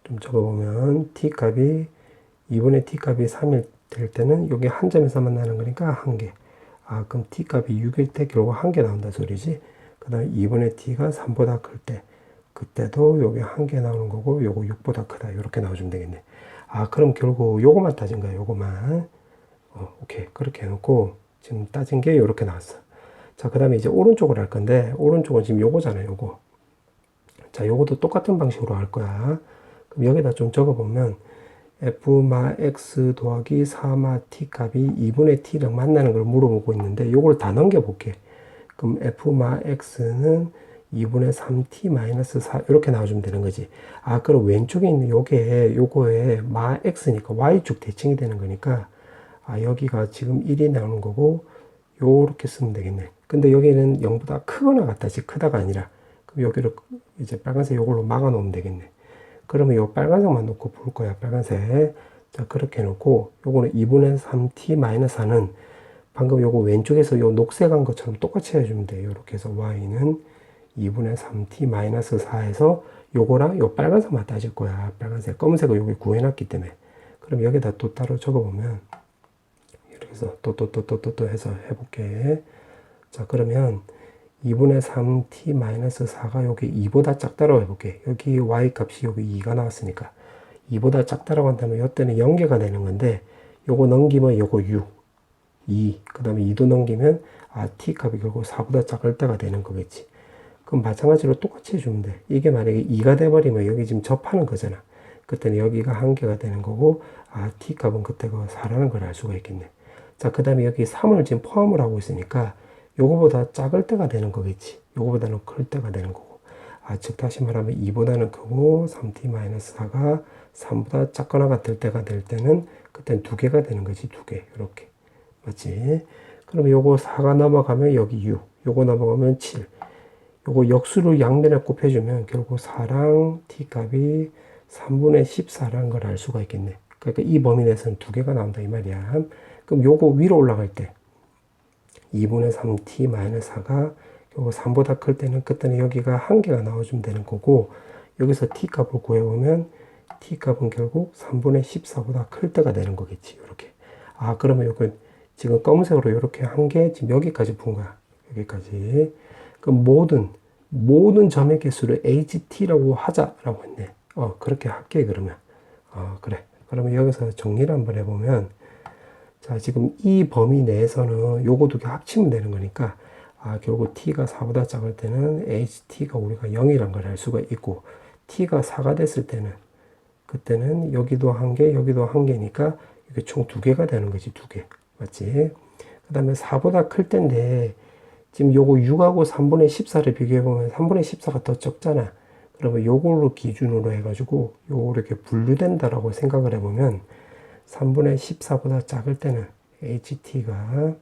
A: 좀 적어보면 t 값이 2분의 t 값이 3일 될 때는 여기 한 점에서 만나는 거니까 한 개. 아 그럼 t 값이 6일 때 결국 한 개 나온다 소리지. 그 다음에 2분의 t가 3보다 클 때 그때도 여기 한 개 나오는 거고 요거 6보다 크다 이렇게 나와주면 되겠네. 아 그럼 결국 요거만 따진 거야. 요거만. 오케이 그렇게 해놓고 지금 따진 게 이렇게 나왔어. 자 그 다음에 이제 오른쪽으로 할 건데 오른쪽은 지금 요거잖아요. 요거. 자 요것도 똑같은 방식으로 할 거야. 그럼 여기다 좀 적어보면 f마 x 더하기 4마 t 값이 2분의 t랑 만나는 걸 물어보고 있는데 요걸 다 넘겨볼게. 그럼 f마 x는 2분의 3t 마이너스 4 이렇게 나와주면 되는 거지. 아 그럼 왼쪽에 있는 요거에 마 x니까 y축 대칭이 되는 거니까 아 여기가 지금 1이 나오는 거고 요렇게 쓰면 되겠네. 근데 여기는 0보다 크거나 같다지 크다가 아니라 그럼 여기를 이제 빨간색 요걸로 막아 놓으면 되겠네. 그러면 요 빨간색만 놓고 볼 거야. 빨간색. 자 그렇게 놓고 요거는 2분의 3t 마이너스 4는 방금 요거 왼쪽에서 요 녹색한 것처럼 똑같이 해주면 돼. 요렇게 해서 y는 2분의 3t 마이너스 4에서 요거랑 요 빨간색만 따질 거야. 빨간색. 검은색을 여기 구해놨기 때문에. 그럼 여기다 또 따로 적어보면 이렇게 해서 또 해서 해볼게. 자 그러면 2분의 3t 마이너스 4가 여기 2보다 작다라고 해볼게. 여기 y 값이 여기 2가 나왔으니까 2보다 작다라고 한다면 이때는 0개가 되는 건데 요거 넘기면 요거 6, 2, 그 다음에 2도 넘기면 t 값이 결국 4보다 작을 때가 되는 거겠지. 그럼 마찬가지로 똑같이 해주면 돼. 이게 만약에 2가 돼버리면 여기 지금 접하는 거잖아. 그때는 여기가 한 개가 되는 거고 t 값은 그때가 4라는 걸 알 수가 있겠네. 자 그 다음에 여기 3을 지금 포함을 하고 있으니까 요거보다 작을 때가 되는 거겠지. 요거보다는 클 때가 되는 거고. 즉 다시 말하면 2보다는 크고 3t-4가 3보다 작거나 같을 때가 될 때는 그땐 2개가 되는 거지. 2개. 이렇게. 맞지? 그럼 요거 4가 넘어가면 여기 6. 요거 넘어가면 7. 요거 역수를 양면에 곱해주면 결국 4랑 t값이 3분의 14라는 걸 알 수가 있겠네. 그러니까 이 범위 내에서는 2개가 나온다 이 말이야. 그럼 요거 위로 올라갈 때 2분의 3t-4가 요거 3보다 클 때는 그때는 여기가 한 개가 나와주면 되는 거고 여기서 t값을 구해보면 t값은 결국 3분의 14보다 클 때가 되는 거겠지. 이렇게. 그러면 요거 지금 검은색으로 이렇게 한 개 지금 여기까지 푼 거야. 여기까지. 그럼 모든 점의 개수를 ht라고 하자라고 했네. 그렇게 할게 그러면. 그래. 그러면 여기서 정리를 한번 해보면 자, 지금 이 범위 내에서는 요거 두 개 합치면 되는 거니까, 결국 t가 4보다 작을 때는 ht가 우리가 0이란 걸 알 수가 있고, t가 4가 됐을 때는, 그때는 여기도 한 개, 여기도 한 개니까, 이게 총 2개가 되는 거지, 2개. 맞지? 그 다음에 4보다 클 때인데, 지금 요거 6하고 3분의 14를 비교해보면 3분의 14가 더 적잖아. 그러면 요걸로 기준으로 해가지고, 요거 이렇게 분류된다라고 생각을 해보면, 3분의 14보다 작을 때는 ht가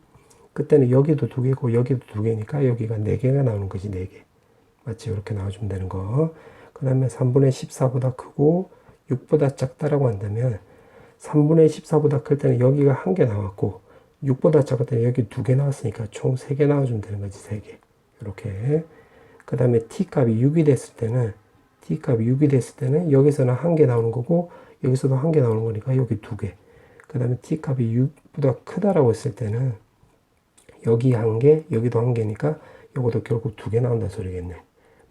A: 그때는 여기도 2개고 여기도 2개니까 여기가 4개가 나오는 거지. 4개. 맞지? 이렇게 나와주면 되는 거. 그 다음에 3분의 14보다 크고 6보다 작다라고 한다면 3분의 14보다 클 때는 여기가 한 개 나왔고 6보다 작을 때는 여기 2개 나왔으니까 총 3개 나와주면 되는 거지. 3개. 이렇게. 그 다음에 t값이 6이 됐을 때는 여기서는 한 개 나오는 거고 여기서도 한 개 나오는 거니까 여기 2개. 그 다음에 t값이 6보다 크다라고 했을 때는 여기 한 개, 여기도 한 개니까 요것도 결국 두 개 나온다는 소리겠네.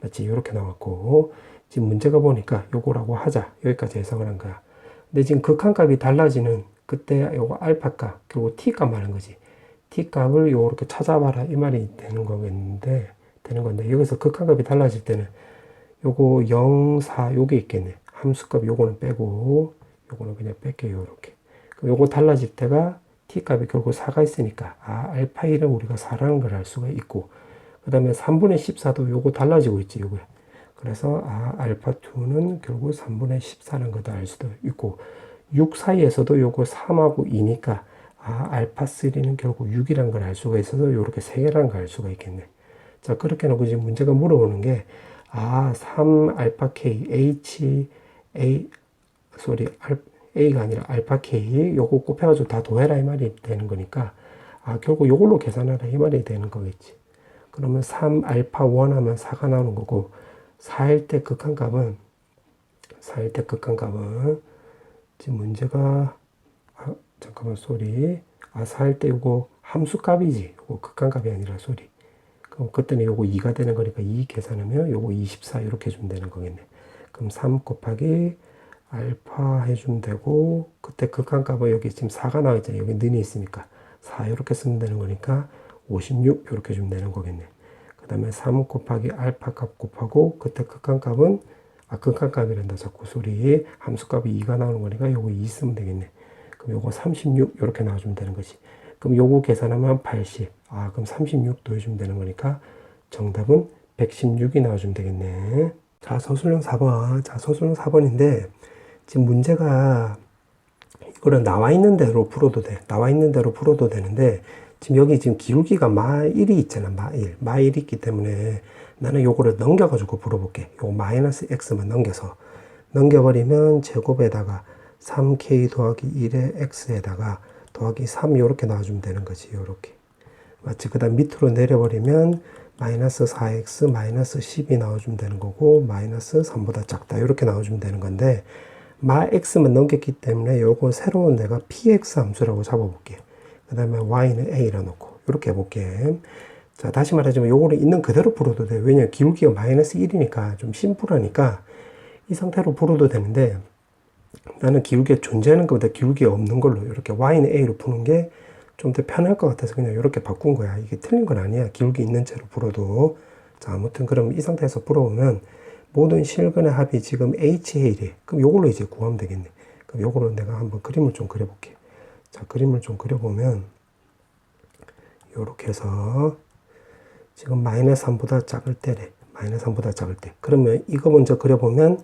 A: 맞지? 이렇게 나왔고, 지금 문제가 보니까 요거라고 하자. 여기까지 해석을 한 거야. 근데 지금 극한값이 달라지는 그때 요거 알파값, 결국 t값 말한 거지. t값을 요렇게 찾아봐라. 이 말이 되는 거겠는데, 되는 건데, 여기서 극한값이 달라질 때는 요거 0, 4, 요게 있겠네. 함수값 요거는 빼고, 요거는 그냥 뺄게요. 요렇게. 요거 달라질 때가 t값이 결국 4가 있으니까, 알파 1은 우리가 4라는 걸 알 수가 있고, 그 다음에 3분의 14도 요거 달라지고 있지, 요거. 그래서, 알파 2는 결국 3분의 14라는 것도 알 수도 있고, 6 사이에서도 요거 3하고 2니까, 알파 3는 결국 6이라는 걸 알 수가 있어서 요렇게 3개라는 걸 알 수가 있겠네. 자, 그렇게 놓고 지금 문제가 물어보는 게, 3 알파 K, A가 아니라 알파 K, 요거 곱해가지고 다 더해라 이 말이 되는 거니까, 결국 요걸로 계산하라 이 말이 되는 거겠지. 그러면 3 알파 1 하면 4가 나오는 거고, 4일 때 극한값은, 지금 문제가, 잠깐만, 소리. 4일 때 요거 함수값이지. 요거 극한값이 아니라 소리. 그럼 그때는 요거 2가 되는 거니까 2 계산하면 요거 24 이렇게 해주면 되는 거겠네. 그럼 3 곱하기 알파 해주면 되고, 그때 극한값은 여기 지금 4가 나와 있잖아요. 여기 는이 있으니까 4 이렇게 쓰면 되는 거니까 56 이렇게 해주면 되는 거겠네. 그 다음에 3 곱하기 알파 값 곱하고, 그때 극한값은, 극한값이란다 자꾸 소리. 함수값이 2가 나오는 거니까 요거 2 쓰면 되겠네. 그럼 요거 36 이렇게 나와주면 되는 거지. 그럼 요거 계산하면 80. 그럼 36도 해주면 되는 거니까 정답은 116이 나와주면 되겠네. 자, 서술형 4번. 자, 서술형 4번인데 지금 문제가 이거를 나와 있는 대로 풀어도 돼. 나와 있는 대로 풀어도 되는데 지금 여기 지금 기울기가 마1이 있잖아. 마1. 마1이 있기 때문에 나는 요거를 넘겨가지고 풀어볼게. 요거 마이너스 x만 넘겨버리면 제곱에다가 3k 더하기 1의 x에다가 더하기 3 이렇게 나와주면 되는 거지. 요렇게. 맞지? 그 다음 밑으로 내려버리면 마이너스 4x 마이너스 10이 나와주면 되는 거고, 마이너스 3보다 작다 이렇게 나와주면 되는 건데, 마 x만 넘겼기 때문에 요거 새로운 내가 px 함수라고 잡아볼게. 그 다음에 y는 a라 놓고 이렇게 해볼게. 자, 다시 말하자면 요거를 있는 그대로 풀어도 돼. 왜냐면 기울기가 마이너스 1이니까 좀 심플하니까 이 상태로 풀어도 되는데, 나는 기울기가 존재하는 것보다 기울기가 없는 걸로 이렇게 y는 a로 푸는 게 좀 더 편할 것 같아서 그냥 이렇게 바꾼 거야. 이게 틀린 건 아니야. 기울기 있는 채로 풀어도. 자, 아무튼 그럼 이 상태에서 풀어보면 모든 실근의 합이 지금 HA래. 그럼 요걸로 이제 구하면 되겠네. 그럼 요걸로 내가 한번 그림을 좀 그려볼게. 자, 그림을 좀 그려보면 요렇게 해서 지금 마이너스 3보다 작을 때래. 마이너스 3보다 작을 때. 그러면 이거 먼저 그려보면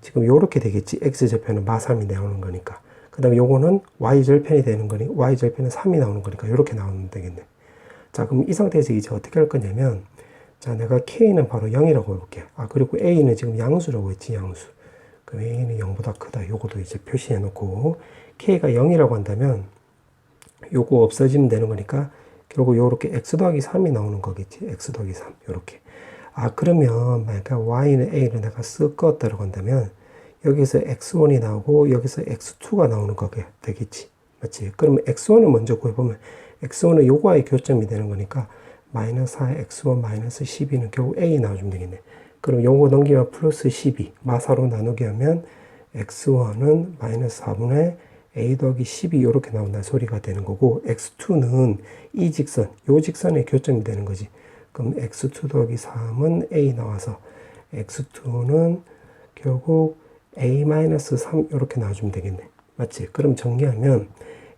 A: 지금 요렇게 되겠지. x절편은 마3이 나오는 거니까. 그 다음에 요거는 y절편이 되는 거니, y절편은 3이 나오는 거니까 요렇게 나오면 되겠네. 자, 그럼 이 상태에서 이제 어떻게 할 거냐면, 자, 내가 k는 바로 0이라고 해볼게. 그리고 a는 지금 양수라고 했지, 양수. 그럼 a는 0보다 크다. 요것도 이제 표시해 놓고, k가 0이라고 한다면, 요거 없어지면 되는 거니까, 결국 요렇게 x 더하기 3이 나오는 거겠지. x 더하기 3. 요렇게. 그러면, 만약에 y는 a를 내가 쓱 껐다라고 한다면, 여기서 x1이 나오고 여기서 x2가 나오는 거게 되겠지. 맞지? 그러면 x1을 먼저 구해보면 x1은 요거와의 교점이 되는 거니까 마이너스 4 x1 마이너스 12는 결국 a 나와주면 되겠네. 그럼 요거 넘기면 플러스 12 마사로 나누게 하면 x1은 마이너스 4분의 a 더하기 12 이렇게 나온다는 소리가 되는 거고, x2는 이 직선, 요 직선의 교점이 되는 거지. 그럼 x2 더하기 3은 a 나와서 x2는 결국 a-3 이렇게 나와주면 되겠네. 맞지? 그럼 정리하면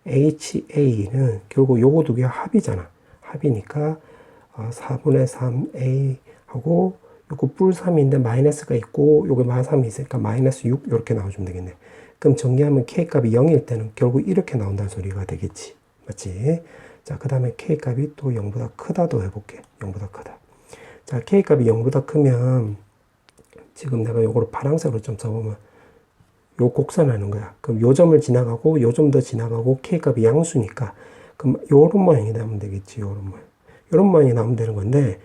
A: HA는 결국 요거 두 개가 합이잖아. 합이니까 4분의 3A 하고 요거 뿔 3인데 마이너스가 있고 요거 마 3이 있으니까 마이너스 6 이렇게 나와주면 되겠네. 그럼 정리하면 K값이 0일 때는 결국 이렇게 나온다는 소리가 되겠지. 맞지? 자, 그 다음에 K값이 또 0보다 크다도 해볼게. 0보다 크다. 자, K값이 0보다 크면 지금 내가 요거를 파란색으로 좀 써보면 요 곡선하는 거야. 그럼 요 점을 지나가고 요 점 더 지나가고 K값이 양수니까 그럼 요런 모양이 나오면 되겠지. 요런 모양. 요런 모양이 나오면 되는 건데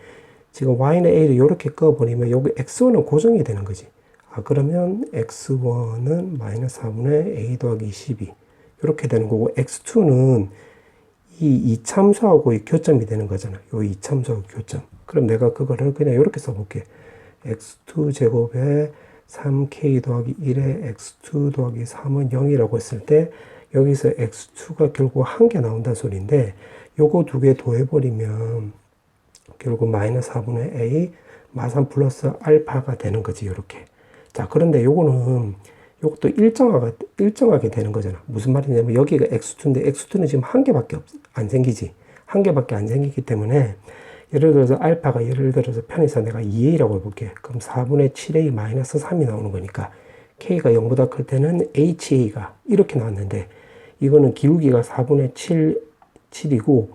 A: 지금 Y는 A를 이렇게 꺼버리면 여기 X1은 고정이 되는 거지. 그러면 X1은 마이너스 4분의 A 더하기 12 이렇게 되는 거고, X2는 이 이참수하고의 교점이 되는 거잖아. 요 이참수하고 교점. 그럼 내가 그거를 그냥 이렇게 써볼게. x2 제곱에 3k 더하기 1에 x2 더하기 3은 0이라고 했을 때 여기서 x2가 결국 한 개 나온다는 소리인데 요거 두 개 더해버리면 결국 마이너스 4분의 a 마산 플러스 알파가 되는 거지. 요렇게. 자, 그런데 요거는 요것도 일정하게 되는 거잖아. 무슨 말이냐면 여기가 x2인데 x2는 지금 한 개밖에 안 생기지. 한 개밖에 안 생기기 때문에 예를 들어서 알파가 예를 들어서 편의상 내가 2a라고 해볼게. 그럼 4분의 7a 마이너스 3이 나오는 거니까 k가 0보다 클 때는 ha가 이렇게 나왔는데 이거는 기울기가 4분의 7이고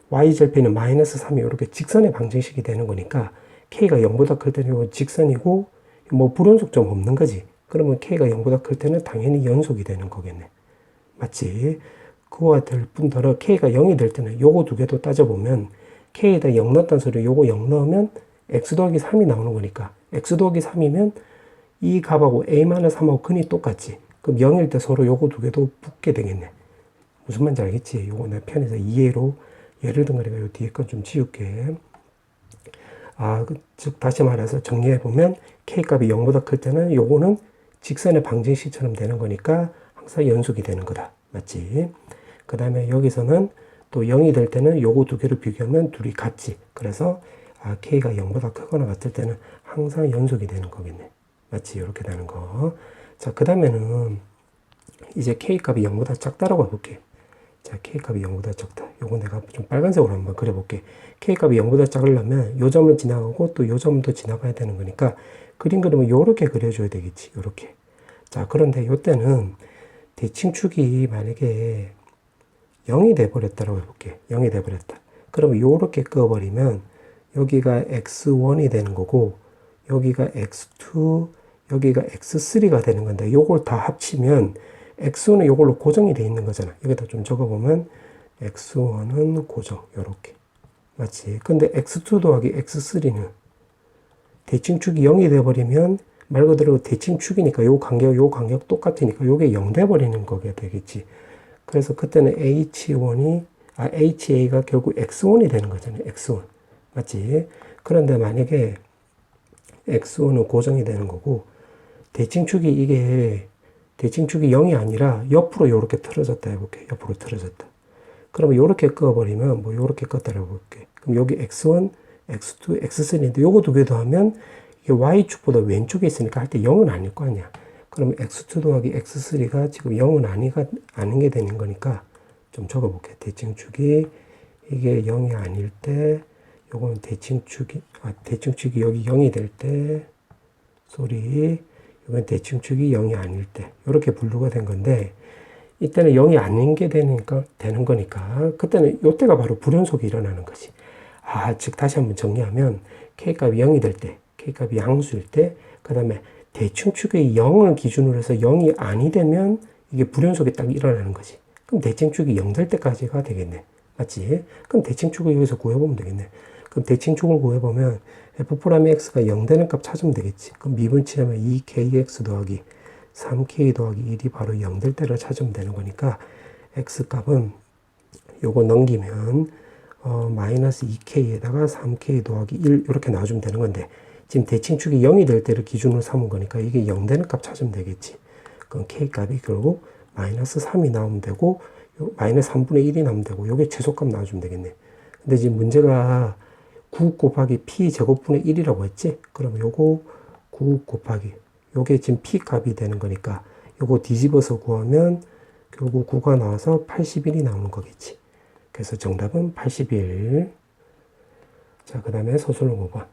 A: y절편은 마이너스 3이 이렇게 직선의 방정식이 되는 거니까 k가 0보다 클 때는 이건 직선이고 뭐 불연속점 없는 거지. 그러면 k가 0보다 클 때는 당연히 연속이 되는 거겠네. 맞지? 그거와 될 뿐더러 k가 0이 될 때는 요거 두 개도 따져보면 k에다 0 넣었다는 소리 요거 0 넣으면 x 더하기 3이 나오는 거니까 x 더하기 3이면 이 값하고 a-3하고 근이 똑같지. 그럼 0일 때 서로 요거 두 개도 붙게 되겠네. 무슨 말인지 알겠지? 요거 내 편에서 2a로 예를 든 거니까 요 뒤에 건 좀 지울게. 즉 다시 말해서 정리해보면 k값이 0보다 클 때는 요거는 직선의 방정식처럼 되는 거니까 항상 연속이 되는 거다. 맞지? 그 다음에 여기서는 또 0이 될 때는 요거 두 개를 비교하면 둘이 같지. 그래서 k가 0보다 크거나 같을 때는 항상 연속이 되는 거겠네. 맞지? 이렇게 되는 거. 자, 그 다음에는 이제 k값이 0보다 작다라고 해볼게. 자, k값이 0보다 작다. 요거 내가 좀 빨간색으로 한번 그려볼게. k값이 0보다 작으려면 요 점을 지나가고 또 요 점도 지나가야 되는 거니까 그림 그리면 요렇게 그려줘야 되겠지. 요렇게. 자, 그런데 요때는 대칭축이 만약에 0이 돼버렸다라고 해볼게. 0이 돼버렸다. 그러면 요렇게 그어버리면 여기가 x1이 되는 거고 여기가 x2, 여기가 x3가 되는 건데 요걸 다 합치면 x1은 요걸로 고정이 돼 있는 거잖아. 여기다 좀 적어보면 x1은 고정. 요렇게. 맞지? 근데 x2 더하기 x3는 대칭축이 0이 돼버리면 말 그대로 대칭축이니까 요 간격 똑같으니까 요게 0 돼버리는 거게 되겠지. 그래서 그때는 HA가 결국 X1이 되는 거잖아요. X1. 맞지? 그런데 만약에 X1은 고정이 되는 거고, 대칭축이 0이 아니라 옆으로 요렇게 틀어졌다 해볼게. 옆으로 틀어졌다. 그러면 요렇게 그어버리면, 뭐 요렇게 껐다 해볼게. 그럼 여기 X1, X2, X3인데 요거 두 개 더하면 이게 Y축보다 왼쪽에 있으니까 할 때 0은 아닐 거 아니야. 그러면 x2 더하기 x3가 지금 0은 아닌 게 되는 거니까 좀 적어볼게. 대칭축이 이게 0이 아닐 때 요거는 대칭축이 여기 0이 될 때 이건 대칭축이 0이 아닐 때 이렇게 분류가 된 건데 이때는 0이 아닌 게 되는 거니까 그때는 요때가 바로 불연속이 일어나는 거지. 즉 다시 한번 정리하면 k값이 0이 될 때 k값이 양수일 때 그 다음에 대칭축의 0을 기준으로 해서 0이 아니 되면 이게 불연속이 딱 일어나는 거지. 그럼 대칭축이 0 될 때까지가 되겠네. 맞지? 그럼 대칭축을 여기서 구해보면 되겠네. 그럼 대칭축을 구해보면 f'x가 0 되는 값 찾으면 되겠지. 그럼 미분치하면 2kx 더하기 3k 더하기 1이 바로 0 될 때를 찾으면 되는 거니까 x 값은 요거 넘기면 마이너스 2k에다가 3k 더하기 1 이렇게 나와주면 되는 건데 지금 대칭축이 0이 될 때를 기준으로 삼은 거니까 이게 0 되는 값 찾으면 되겠지. 그럼 k 값이 결국 마이너스 3이 나오면 되고 마이너스 3분의 1이 나오면 되고 요게 최소값 나와주면 되겠네. 근데 지금 문제가 9 곱하기 p 제곱분의 1이라고 했지? 그러면 요거 9 곱하기 요게 지금 p 값이 되는 거니까 요거 뒤집어서 구하면 결국 9가 나와서 81이 나오는 거겠지. 그래서 정답은 81. 자, 그 다음에 서술형 5번.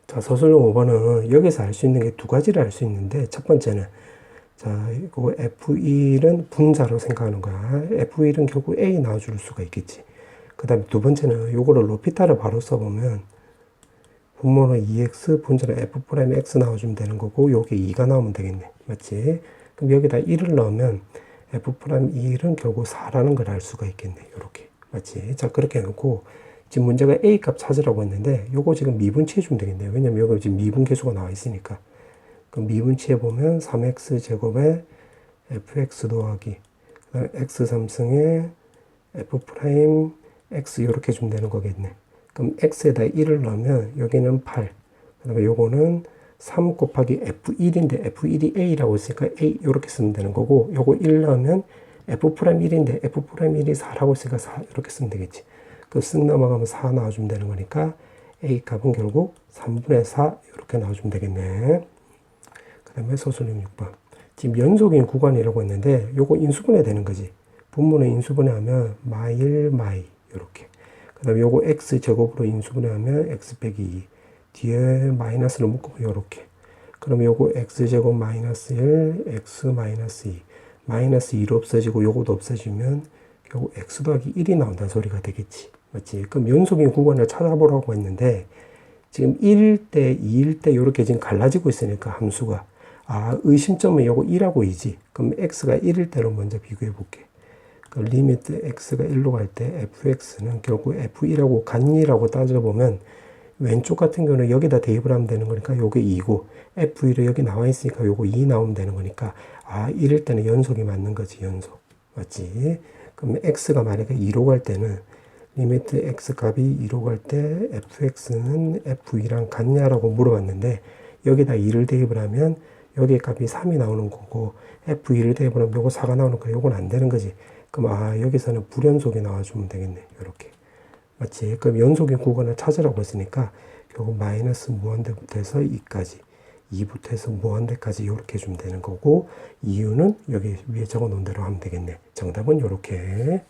A: 자, 서술형 5번은 여기서 알 수 있는 게 두 가지를 알 수 있는데, 첫 번째는, 자, 이거 F1은 분자로 생각하는 거야. F1은 결국 A 나와줄 수가 있겠지. 그 다음에 두 번째는 요거를 로피타를 바로 써보면, 분모는 2x, 분자는 F'X 나와주면 되는 거고, 요게 2가 나오면 되겠네. 맞지? 그럼 여기다 1을 넣으면, F'1은 결국 4라는 걸 알 수가 있겠네. 요렇게. 맞지? 자, 그렇게 해놓고, 지금 문제가 A 값 찾으라고 했는데 요거 지금 미분치해 주면 되겠네요. 왜냐면 여기 지금 미분계수가 나와 있으니까. 그럼 미분치해 보면 3x 제곱에 fx 더하기 x 3승에 f 프라임 x 이렇게 주면 되는 거겠네. 그럼 x에다 1을 넣으면 여기는 8. 그 다음에 요거는 3 곱하기 f1인데 f1이 a라고 했으니까 a 이렇게 쓰면 되는 거고, 요거 1 넣으면 f 프라임 1인데 f 프라임 1이 4라고 했으니까 4 이렇게 쓰면 되겠지. 그 쓱 넘어가면 4 나와주면 되는 거니까 a 값은 결국 3분의 4 이렇게 나와주면 되겠네. 그 다음에 소수령 6번. 지금 연속인 구간이라고 했는데 요거 인수분해 되는 거지. 분모는 인수분해하면 마일 마이 이렇게. 그 다음에 요거 x 제곱으로 인수분해하면 x 빼기 2. 뒤에 마이너스를 묶으면 이렇게. 그러면 요거 x제곱 마이너스 1, x 마이너스 2. 마이너스 2로 없어지고 요것도 없어지면 결국 x 더하기 1이 나온다는 소리가 되겠지. 맞지? 그럼 연속인 구간을 찾아보라고 했는데 지금 1일 때, 2일 때 이렇게 지금 갈라지고 있으니까 함수가. 아, 의심점은 요거 1하고 2지. 그럼 x가 1일 때로 먼저 비교해 볼게. 그 리미트 x가 1로 갈 때 fx는 결국 f1하고 같니라고 따져보면 왼쪽 같은 경우는 여기다 대입을 하면 되는 거니까 요게 2고 f1이 여기 나와 있으니까 요거 2 나오면 되는 거니까 아 1일 때는 연속이 맞는 거지. 연속 맞지? 그럼 x가 만약에 2로 갈 때는 리미트 x 값이 2로 갈 때 fx는 f2랑 같냐라고 물어봤는데 여기다 2를 대입을 하면 여기 값이 3이 나오는 거고 f2를 대입을 하면 요거 4가 나오는 거 요건 안 되는 거지. 그럼 아 여기서는 불연속이 나와주면 되겠네. 요렇게 맞지? 그럼 연속인 구간을 찾으라고 했으니까 결국 마이너스 무한대부터 해서 2까지 2부터 해서 무한대까지 이렇게 해주면 되는 거고 이유는 여기 위에 적어 놓은 대로 하면 되겠네. 정답은 이렇게.